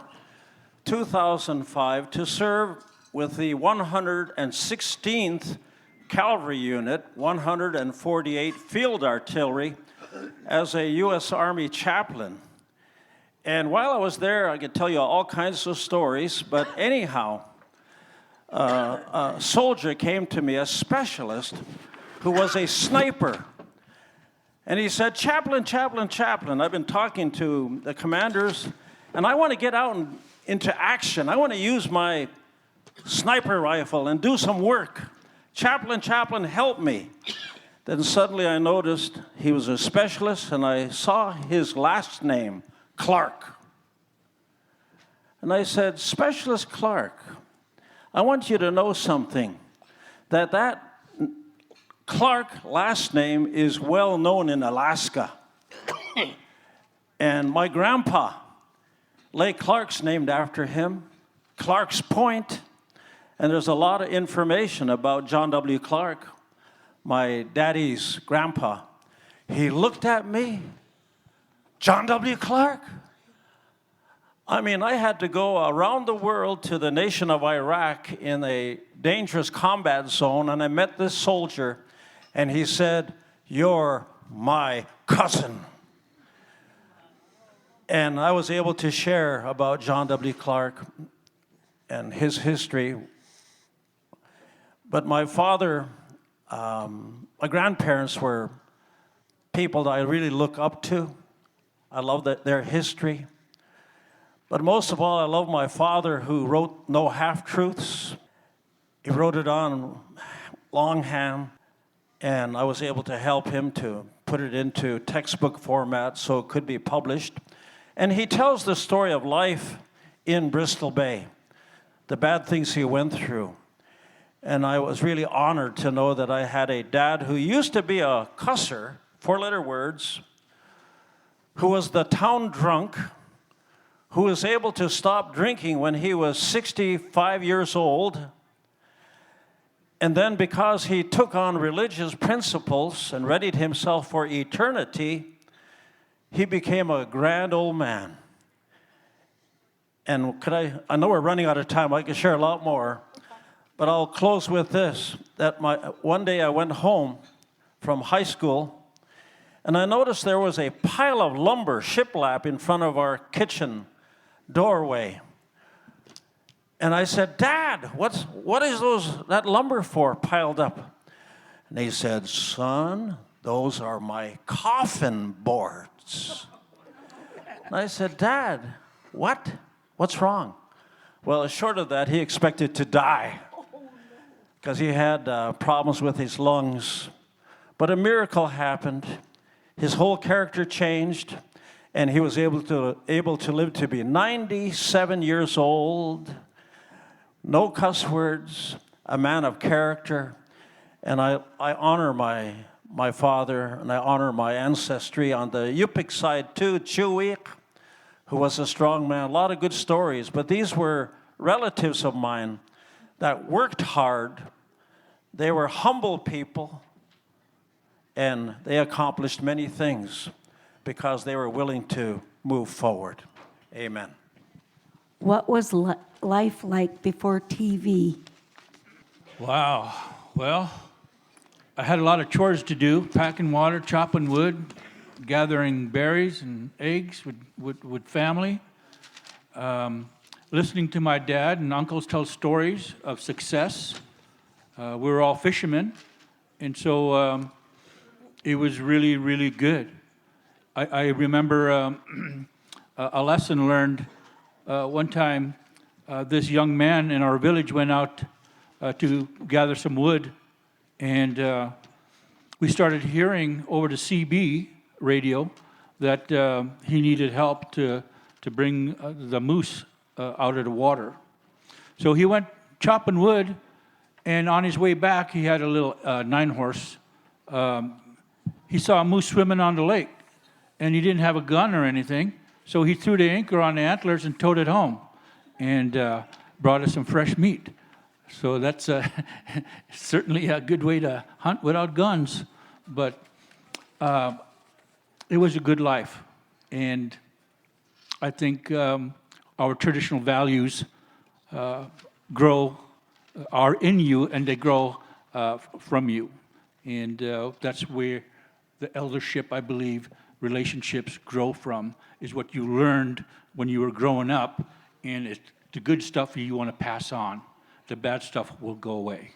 2005 to serve with the 116th Cavalry Unit, 148 Field Artillery, as a U.S. Army chaplain. And while I was there, I could tell you all kinds of stories, but anyhow, a soldier came to me, a specialist, who was a sniper. And he said, Chaplain, I've been talking to the commanders, and I want to get out into action. I want to use my sniper rifle and do some work. Chaplain, help me. Then suddenly I noticed he was a specialist, and I saw his last name, Clark. And I said, Specialist Clark, I want you to know something, that Clark last name is well known in Alaska. And my grandpa, Lake Clark's named after him, Clark's Point. And there's a lot of information about John W. Clark, my daddy's grandpa. He looked at me, John W. Clark? I mean, I had to go around the world to the nation of Iraq in a dangerous combat zone, and I met this soldier, and he said, "You're my cousin." And I was able to share about John W. Clark and his history. But my father, my grandparents were people that I really look up to. I love their history. But most of all, I love my father, who wrote no half-truths. He wrote it on longhand, and I was able to help him to put it into textbook format so it could be published. And he tells the story of life in Bristol Bay, the bad things he went through. And I was really honored to know that I had a dad who used to be a cusser, 4-letter words, who was the town drunk, who was able to stop drinking when he was 65 years old. And then because he took on religious principles and readied himself for eternity, he became a grand old man. And I know we're running out of time, I could share a lot more, but I'll close with this, that one day I went home from high school, and I noticed there was a pile of lumber, shiplap, in front of our kitchen doorway. And I said, "Dad, what is that lumber for piled up?" And he said, "Son, those are my coffin boards." And I said, "Dad, what? What's wrong?" Well, short of that, he expected to die because he had problems with his lungs. But a miracle happened. His whole character changed, and he was able to live to be 97 years old, no cuss words, a man of character. And I honor my father, and I honor my ancestry on the Yupik side too, Chewick, who was a strong man. A lot of good stories, but these were relatives of mine that worked hard. They were humble people, and they accomplished many things because they were willing to move forward. Amen. What was life like before TV? Wow. Well, I had a lot of chores to do, packing water, chopping wood, gathering berries and eggs with family, listening to my dad and uncles tell stories of success. We were all fishermen, and so it was really, really good. I remember a lesson learned one time. This young man in our village went out to gather some wood, and we started hearing over the CB radio that he needed help to bring the moose out of the water. So he went chopping wood, and on his way back, he had a little 9-horse. He saw a moose swimming on the lake, and he didn't have a gun or anything, so he threw the anchor on the antlers and towed it home, and brought us some fresh meat. So that's certainly a good way to hunt without guns, but it was a good life, and I think our traditional values are in you, and they grow from you. And that's where the eldership, I believe, relationships grow from, is what you learned when you were growing up, and it's the good stuff you want to pass on. The bad stuff will go away.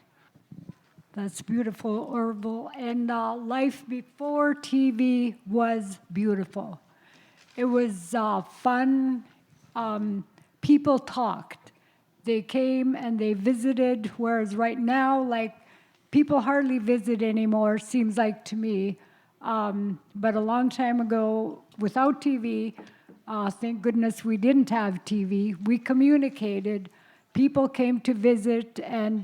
That's beautiful, Orville. And life before TV was beautiful. It was fun. People talked. They came and they visited, whereas right now, like, people hardly visit anymore, seems like to me. But a long time ago, without TV, thank goodness we didn't have TV, we communicated. People came to visit and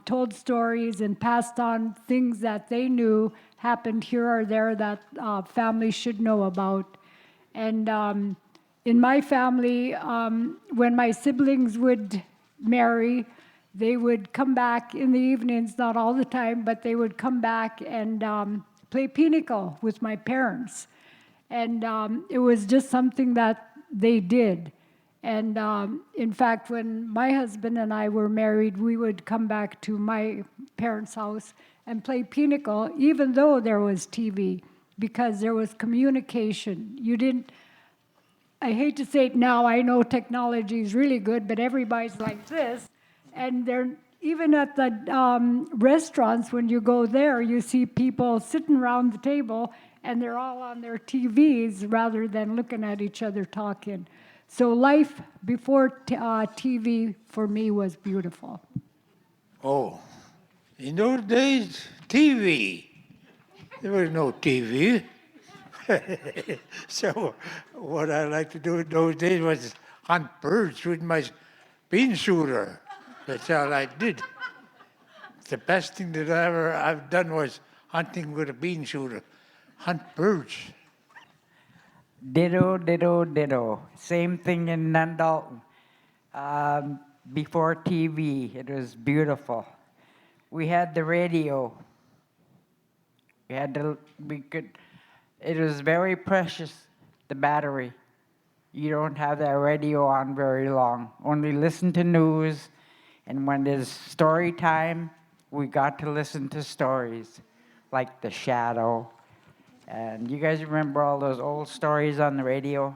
told stories and passed on things that they knew happened here or there that families should know about. And in my family, when my siblings would marry, they would come back in the evenings, not all the time, but they would come back and play pinochle with my parents. And it was just something that they did. And in fact, when my husband and I were married, we would come back to my parents' house and play pinochle, even though there was TV, because there was communication. You didn't, I hate to say it now, I know technology is really good, but everybody's like this. And they're, even at the restaurants, when you go there, you see people sitting around the table, and they're all on their TVs rather than looking at each other talking. So life before TV for me was beautiful. Oh, in those days, TV. There was no TV. So what I liked to do in those days was hunt birds with my bean shooter. That's all I did. The best thing that I've done was hunting with a bean shooter. Hunt birds. Ditto, ditto, ditto. Same thing in Nundalton. Before TV, it was beautiful. We had the radio. It was very precious, the battery. You don't have that radio on very long. Only listen to news, and when there's story time, we got to listen to stories, like The Shadow. And you guys remember all those old stories on the radio?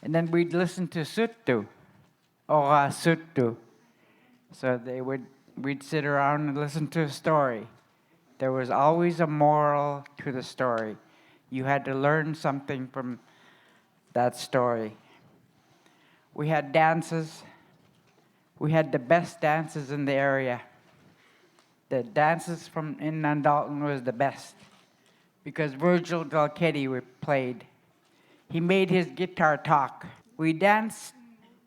And then we'd listen to Suttu, Ora Suttu. So we'd sit around and listen to a story. There was always a moral to the story. You had to learn something from that story. We had dances. We had the best dances in the area. The dances in Nundalton was the best, because Virgil Delketti played. He made his guitar talk. We danced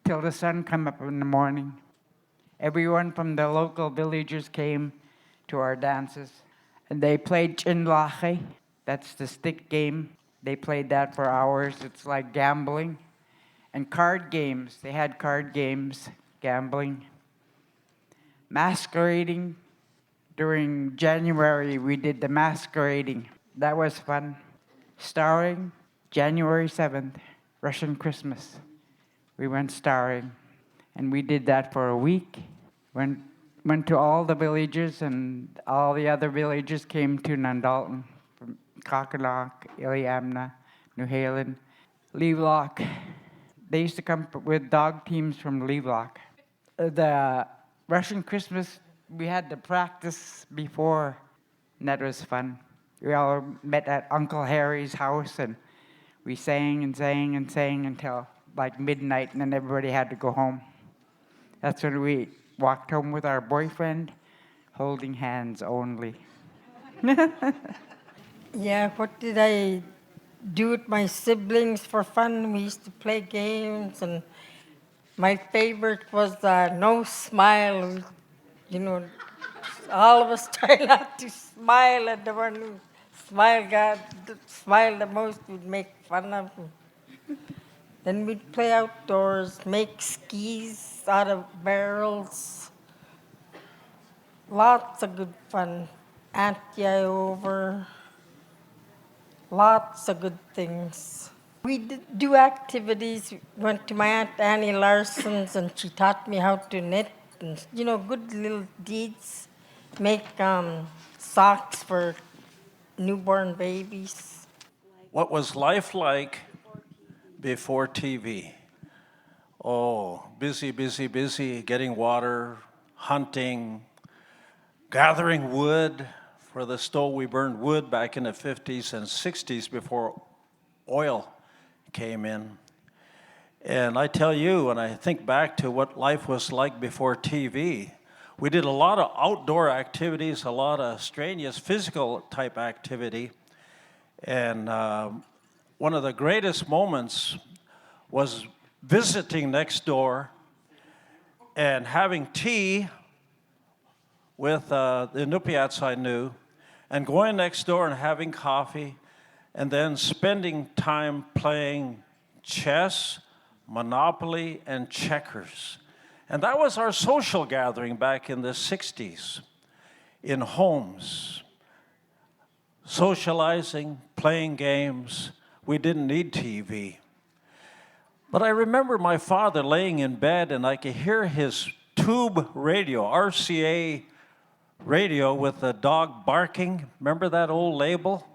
till the sun came up in the morning. Everyone from the local villagers came to our dances. And they played Chinlache. That's the stick game. They played that for hours. It's like gambling. And card games. They had card games, gambling. Masquerading. During January, we did the masquerading. That was fun. Starring, January 7th, Russian Christmas. We went starring, and we did that for a week. Went to all the villages, and all the other villages came to Nundalton, from Kakalak, Iliamna, New Halen, Levelock. They used to come with dog teams from Levelock. The Russian Christmas, we had to practice before, and that was fun. We all met at Uncle Harry's house, and we sang and sang and sang until like midnight, and then everybody had to go home. That's when we walked home with our boyfriend, holding hands only. Yeah, what did I do with my siblings for fun? We used to play games, and my favorite was No Smile. You know, all of us try not to smile, and the one who smiled the most, we'd make fun of him. Then we'd play outdoors, make skis out of barrels. Lots of good fun. Auntie over. Lots of good things. We did do activities. Went to my Aunt Annie Larson's, and she taught me how to knit and, good little deeds. Make socks for newborn babies. What was life like before TV? Oh, busy, getting water, hunting, gathering wood. For the stove, we burned wood back in the 50s and 60s before oil came in. And I tell you, when I think back to what life was like before TV, we did a lot of outdoor activities, a lot of strenuous physical type activity. And one of the greatest moments was visiting next door and having tea with the Inupiats I knew, and going next door and having coffee, and then spending time playing chess, Monopoly, and checkers. And that was our social gathering back in the 60s, in homes, socializing, playing games. We didn't need TV. But I remember my father laying in bed, and I could hear his tube radio, RCA radio with the dog barking. Remember that old label?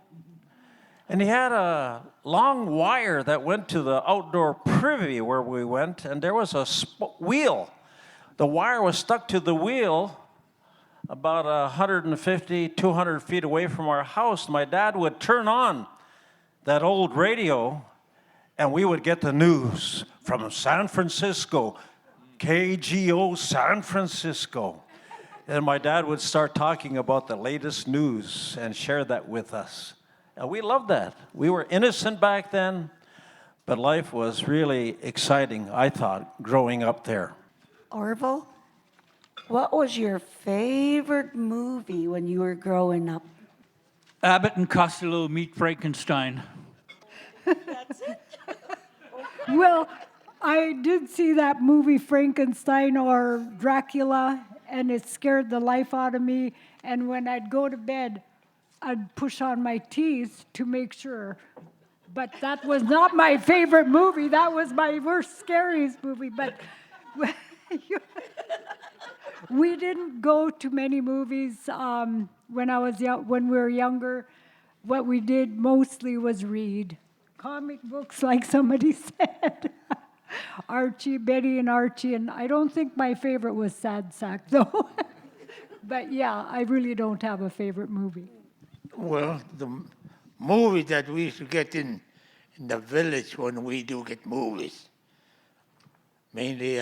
And he had a long wire that went to the outdoor privy where we went, and there was a wheel. The wire was stuck to the wheel about 150, 200 feet away from our house. My dad would turn on that old radio, and we would get the news from San Francisco, KGO San Francisco. And my dad would start talking about the latest news and share that with us. And we loved that. We were innocent back then, but life was really exciting, I thought, growing up there. Orville, what was your favorite movie when you were growing up? Abbott and Costello Meet Frankenstein. Well, I did see that movie Frankenstein or Dracula, and it scared the life out of me. And when I'd go to bed, I'd push on my teeth to make sure. But that was not my favorite movie. That was my worst, scariest movie. But we didn't go to many movies when we were younger. What we did mostly was read comic books, like somebody said. Archie, Betty and Archie, and I don't think my favorite was Sad Sack, though. But yeah, I really don't have a favorite movie. Well, the movie that we used to get in the village when we do get movies, mainly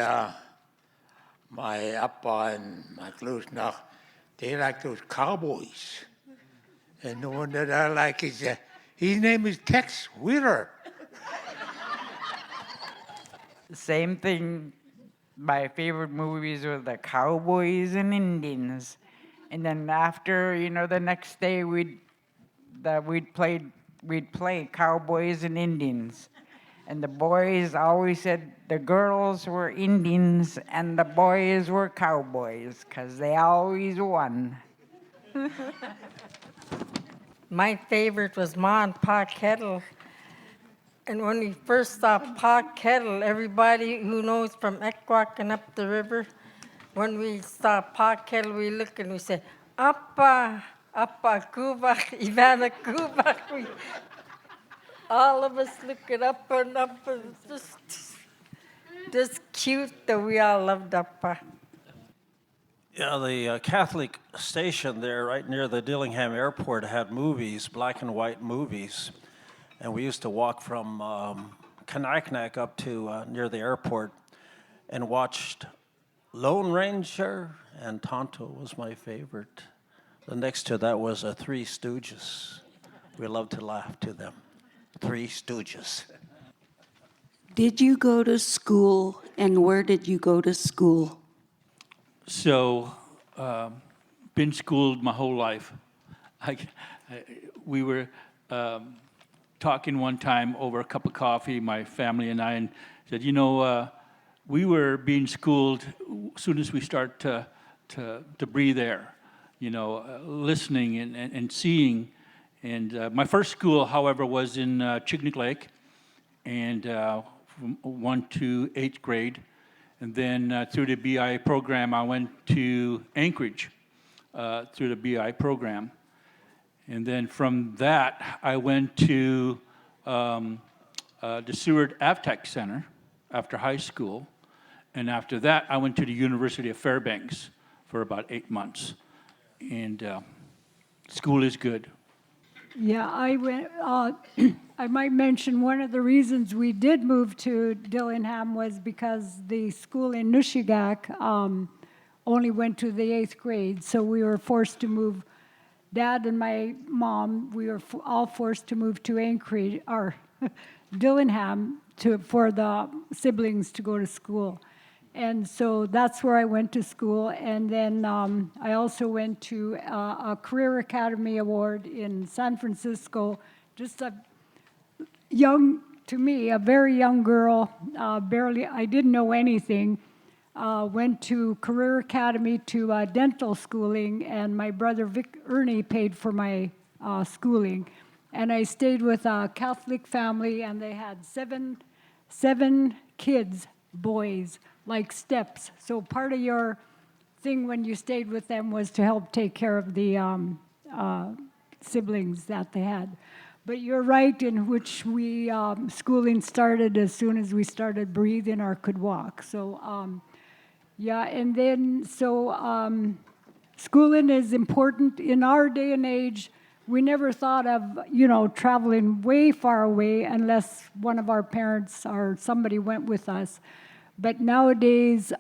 my Appa and my Klusnach, they like those cowboys. And the one that I like is, his name is Tex Wheeler. Same thing. My favorite movies were the Cowboys and Indians. And then after, the next day we'd play Cowboys and Indians. And the boys always said the girls were Indians and the boys were cowboys, because they always won. My favorite was Ma and Pa Kettle. And when we first saw Pa Kettle, everybody who knows from Ekwak and up the river, when we saw Pa Kettle, we look and we say, Appa, Kubak, Ivana Kubak. All of us looking up, and just cute that we all loved Appa. Yeah, the Catholic station there right near the Dillingham Airport had movies, black and white movies. And we used to walk from Kanaknak up to near the airport and watched Lone Ranger and Tonto was my favorite. The next to that was a Three Stooges. We love to laugh to them. Three Stooges. Did you go to school, and where did you go to school? So, been schooled my whole life. We were talking one time over a cup of coffee, my family and I, and said, we were being schooled as soon as we start to breathe air, listening and seeing. And my first school, however, was in Chignik Lake, and from 1 to 8th grade. And then through the BI program, I went to Anchorage through the BI program. And then from that, I went to the Seward Avtech Center after high school. And after that, I went to the University of Fairbanks for about 8 months. And school is good. Yeah, I went. I might mention one of the reasons we did move to Dillingham was because the school in Nushagak only went to the 8th grade, so we were forced to move. Dad and my mom, we were all forced to move to Anchorage or Dillingham for the siblings to go to school. And so that's where I went to school. And then I also went to a Career Academy Award in San Francisco. Just a very young girl, I didn't know anything. Went to Career Academy to dental schooling, and my brother Vic Ernie paid for my schooling. And I stayed with a Catholic family, and they had seven kids, boys, like steps. So part of your thing when you stayed with them was to help take care of the siblings that they had. But you're right, in which we schooling started as soon as we started breathing or could walk. So and then schooling is important in our day and age. We never thought of, traveling way far away unless one of our parents or somebody went with us. But nowadays,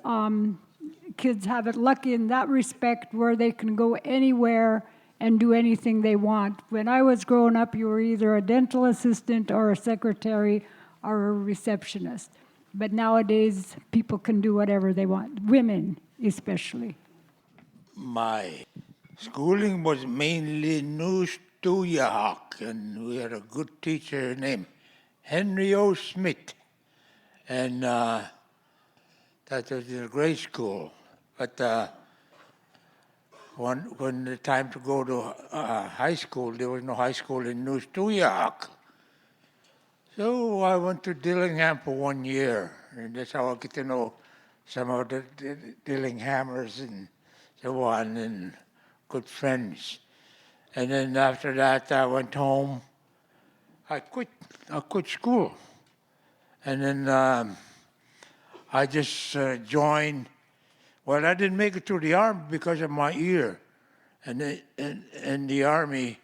kids have it lucky in that respect where they can go anywhere and do anything they want. When I was growing up, you were either a dental assistant or a secretary or a receptionist. But nowadays, people can do whatever they want, women especially. My schooling was mainly News Togiak, and we had a good teacher named Henry O. Smith. And that was in a grade school. But when the time to go to high school, there was no high school in News Togiak. So I went to Dillingham for 1 year, and that's how I get to know some of the Dillinghamers and so on, and good friends. And then after that, I went home. I quit school. And then I just joined. Well, I didn't make it to the army because of my ear. And the army,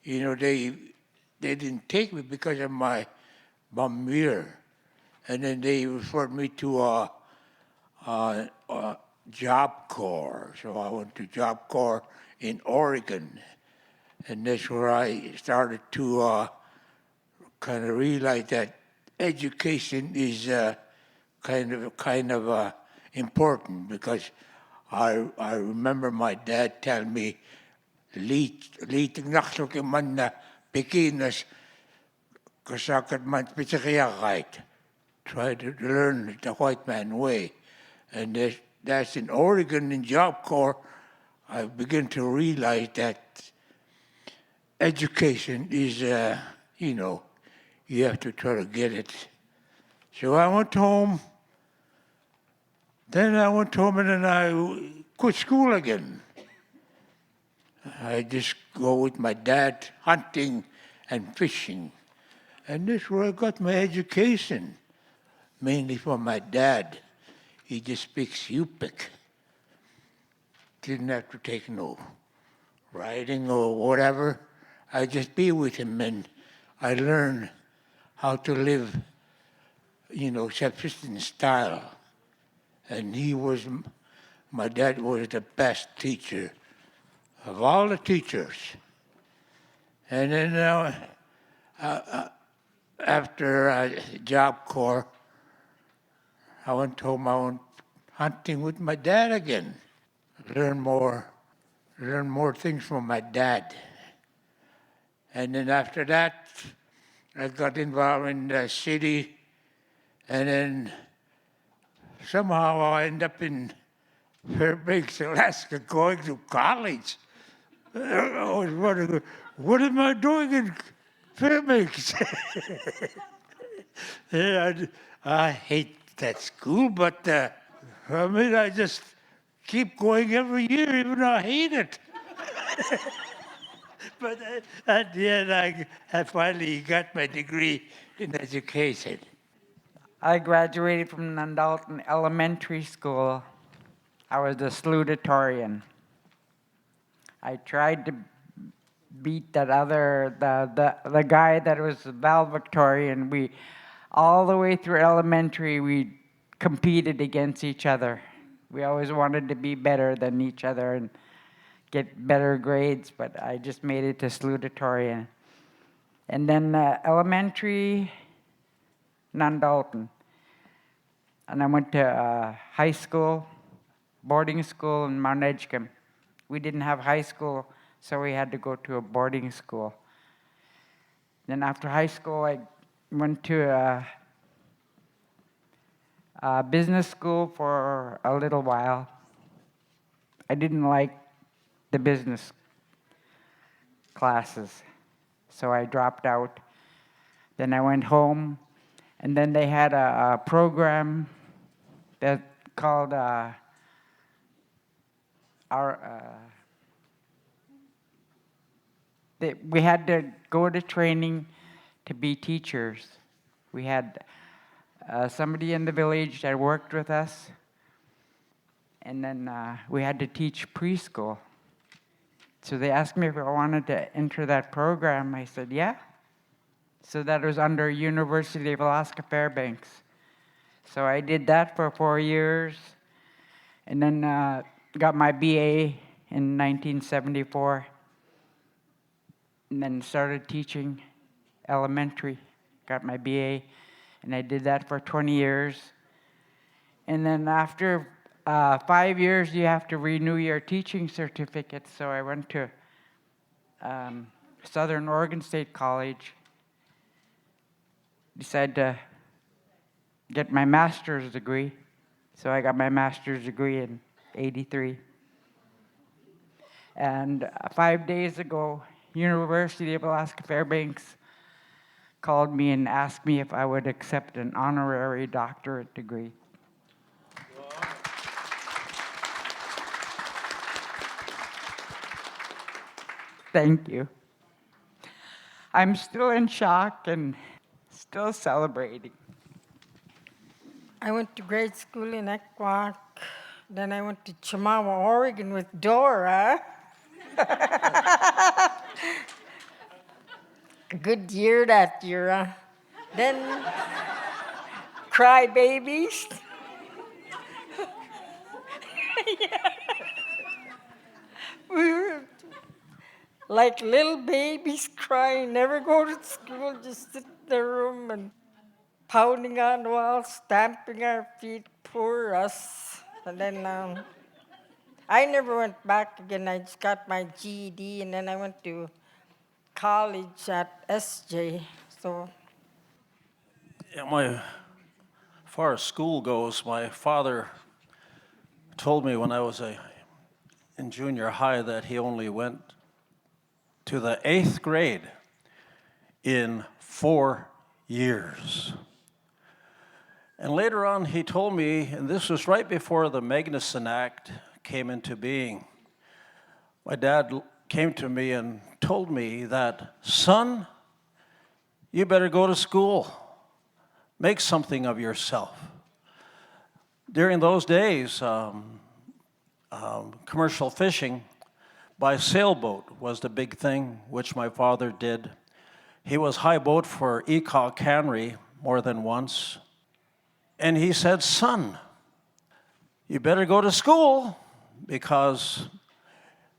they didn't take me because of my bum ear. And then they referred me to a Job Corps. So I went to Job Corps in Oregon. And that's where I started to kind of realize that education is kind of important, because I remember my dad telling me, litig man na Pekinas kasakat man pichakiyakait. Try to learn the white man way. And that's in Oregon in Job Corps. I began to realize that education is, you have to try to get it. So I went home. Then I went home and then I quit school again. I just go with my dad hunting and fishing. And this is where I got my education, mainly from my dad. He just speaks Yupik. Didn't have to take no writing or whatever. I just be with him, and I learned how to live, subsistence style. And he was my dad was the best teacher of all the teachers. And then after Job Corps, I went home. I went hunting with my dad again. Learn more things from my dad. And then after that, I got involved in the city, and then somehow I ended up in Fairbanks, Alaska, going to college. I was wondering, what am I doing in Fairbanks? Yeah, I hate that school, but I just keep going every year, even though I hate it. But at the end, I finally got my degree in education. I graduated from Nundalton Elementary School. I was a salutatorian. I tried to beat that the guy that was valedictorian. We, all the way through elementary, we competed against each other. We always wanted to be better than each other and get better grades, but I just made it to salutatorian. And then elementary, Nundalton. And I went to high school, boarding school in Mount Edgecombe. We didn't have high school, so we had to go to a boarding school. Then after high school, I went to a business school for a little while. I didn't like the business classes, so I dropped out. Then I went home, and then they had a program that called we had to go to training to be teachers. We had somebody in the village that worked with us, and then we had to teach preschool. So they asked me if I wanted to enter that program. I said, yeah. So that was under University of Alaska Fairbanks. So I did that for 4 years, and then got my BA in 1974, and then started teaching elementary. Got my BA, and I did that for 20 years. And then after 5 years, you have to renew your teaching certificate. So I went to Southern Oregon State College, decided to get my master's degree. So I got my master's degree in '83. And 5 days ago, University of Alaska Fairbanks called me and asked me if I would accept an honorary doctorate degree. Thank you. I'm still in shock and still celebrating. I went to grade school in Equak. Then I went to Chemawa, Oregon with Dora. Good year that year. Then cry babies. We were like little babies crying, never go to school, just sit in the room and pounding on the walls, stamping our feet, poor us. And then I never went back again. I just got my GED, and then I went to college at SJ. So, Yeah, as far as school goes, my father told me when I was in junior high that he only went to the 8th grade in 4 years. And later on, he told me, and this was right before the Magnuson Act came into being, my dad came to me and told me that, son, you better go to school. Make something of yourself. During those days, commercial fishing by sailboat was the big thing, which my father did. He was high boat for Ecaw Cannery more than once. And he said, son, you better go to school, because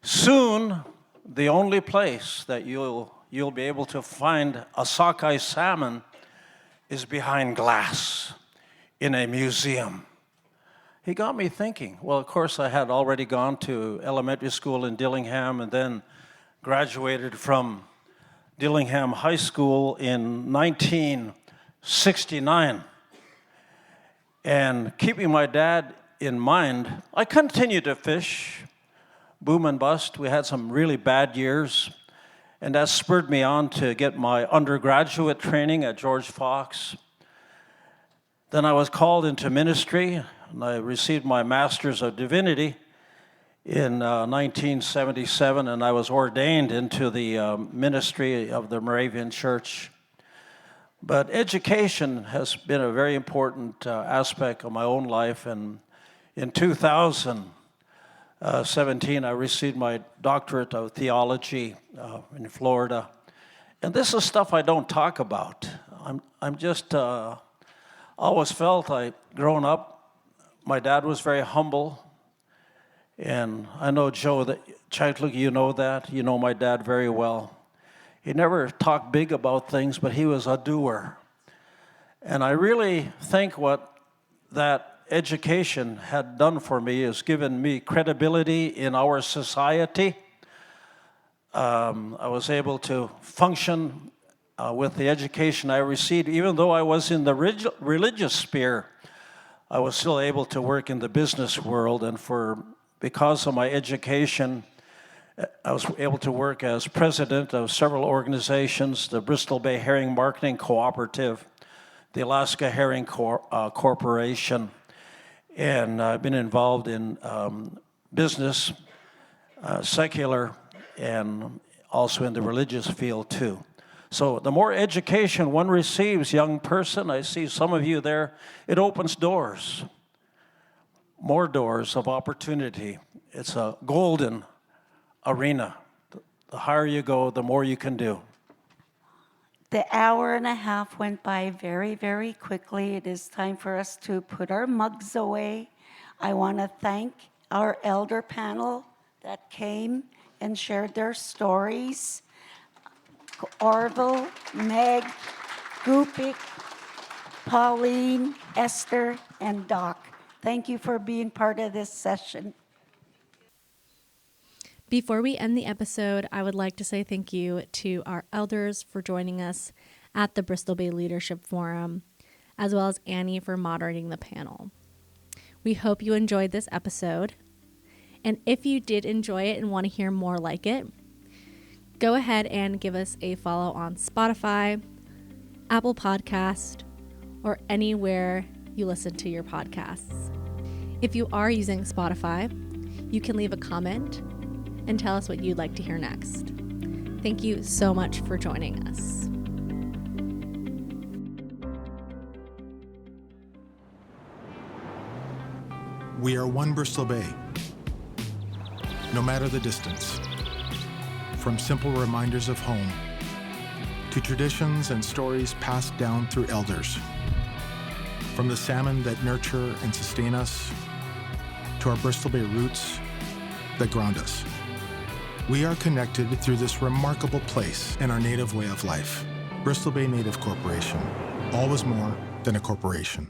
soon the only place that you'll be able to find a sockeye salmon is behind glass in a museum. He got me thinking. Well, of course, I had already gone to elementary school in Dillingham and then graduated from Dillingham High School in 1969. And keeping my dad in mind, I continued to fish, boom and bust. We had some really bad years, and that spurred me on to get my undergraduate training at George Fox. Then I was called into ministry, and I received my Master's of Divinity in 1977, and I was ordained into the ministry of the Moravian Church. But education has been a very important aspect of my own life, and in 2017, I received my doctorate of theology in Florida. And this is stuff I don't talk about. I'm just always felt growing up, my dad was very humble. And I know, Joe, that Chaitluk, you know that. You know my dad very well. He never talked big about things, but he was a doer. And I really think what that education had done for me is given me credibility in our society. I was able to function with the education I received. Even though I was in the religious sphere, I was still able to work in the business world, and because of my education, I was able to work as president of several organizations, the Bristol Bay Herring Marketing Cooperative, the Alaska Herring Corporation, and I've been involved in business, secular, and also in the religious field too. So the more education one receives, young person, I see some of you there, it opens doors, more doors of opportunity. It's a golden arena. The higher you go, the more you can do. The hour and a half went by very, very quickly. It is time for us to put our mugs away. I want to thank our elder panel that came and shared their stories. Orville, Meg, Gupik, Pauline, Esther, and Doc. Thank you for being part of this session. Before we end the episode, I would like to say thank you to our elders for joining us at the Bristol Bay Leadership Forum, as well as Annie for moderating the panel. We hope you enjoyed this episode. And if you did enjoy it and want to hear more like it, go ahead and give us a follow on Spotify, Apple Podcast, or anywhere you listen to your podcasts. If you are using Spotify, you can leave a comment and tell us what you'd like to hear next. Thank you so much for joining us. We are one Bristol Bay, no matter the distance. From simple reminders of home to traditions and stories passed down through elders. From the salmon that nurture and sustain us to our Bristol Bay roots that ground us. We are connected through this remarkable place and our native way of life. Bristol Bay Native Corporation, always more than a corporation.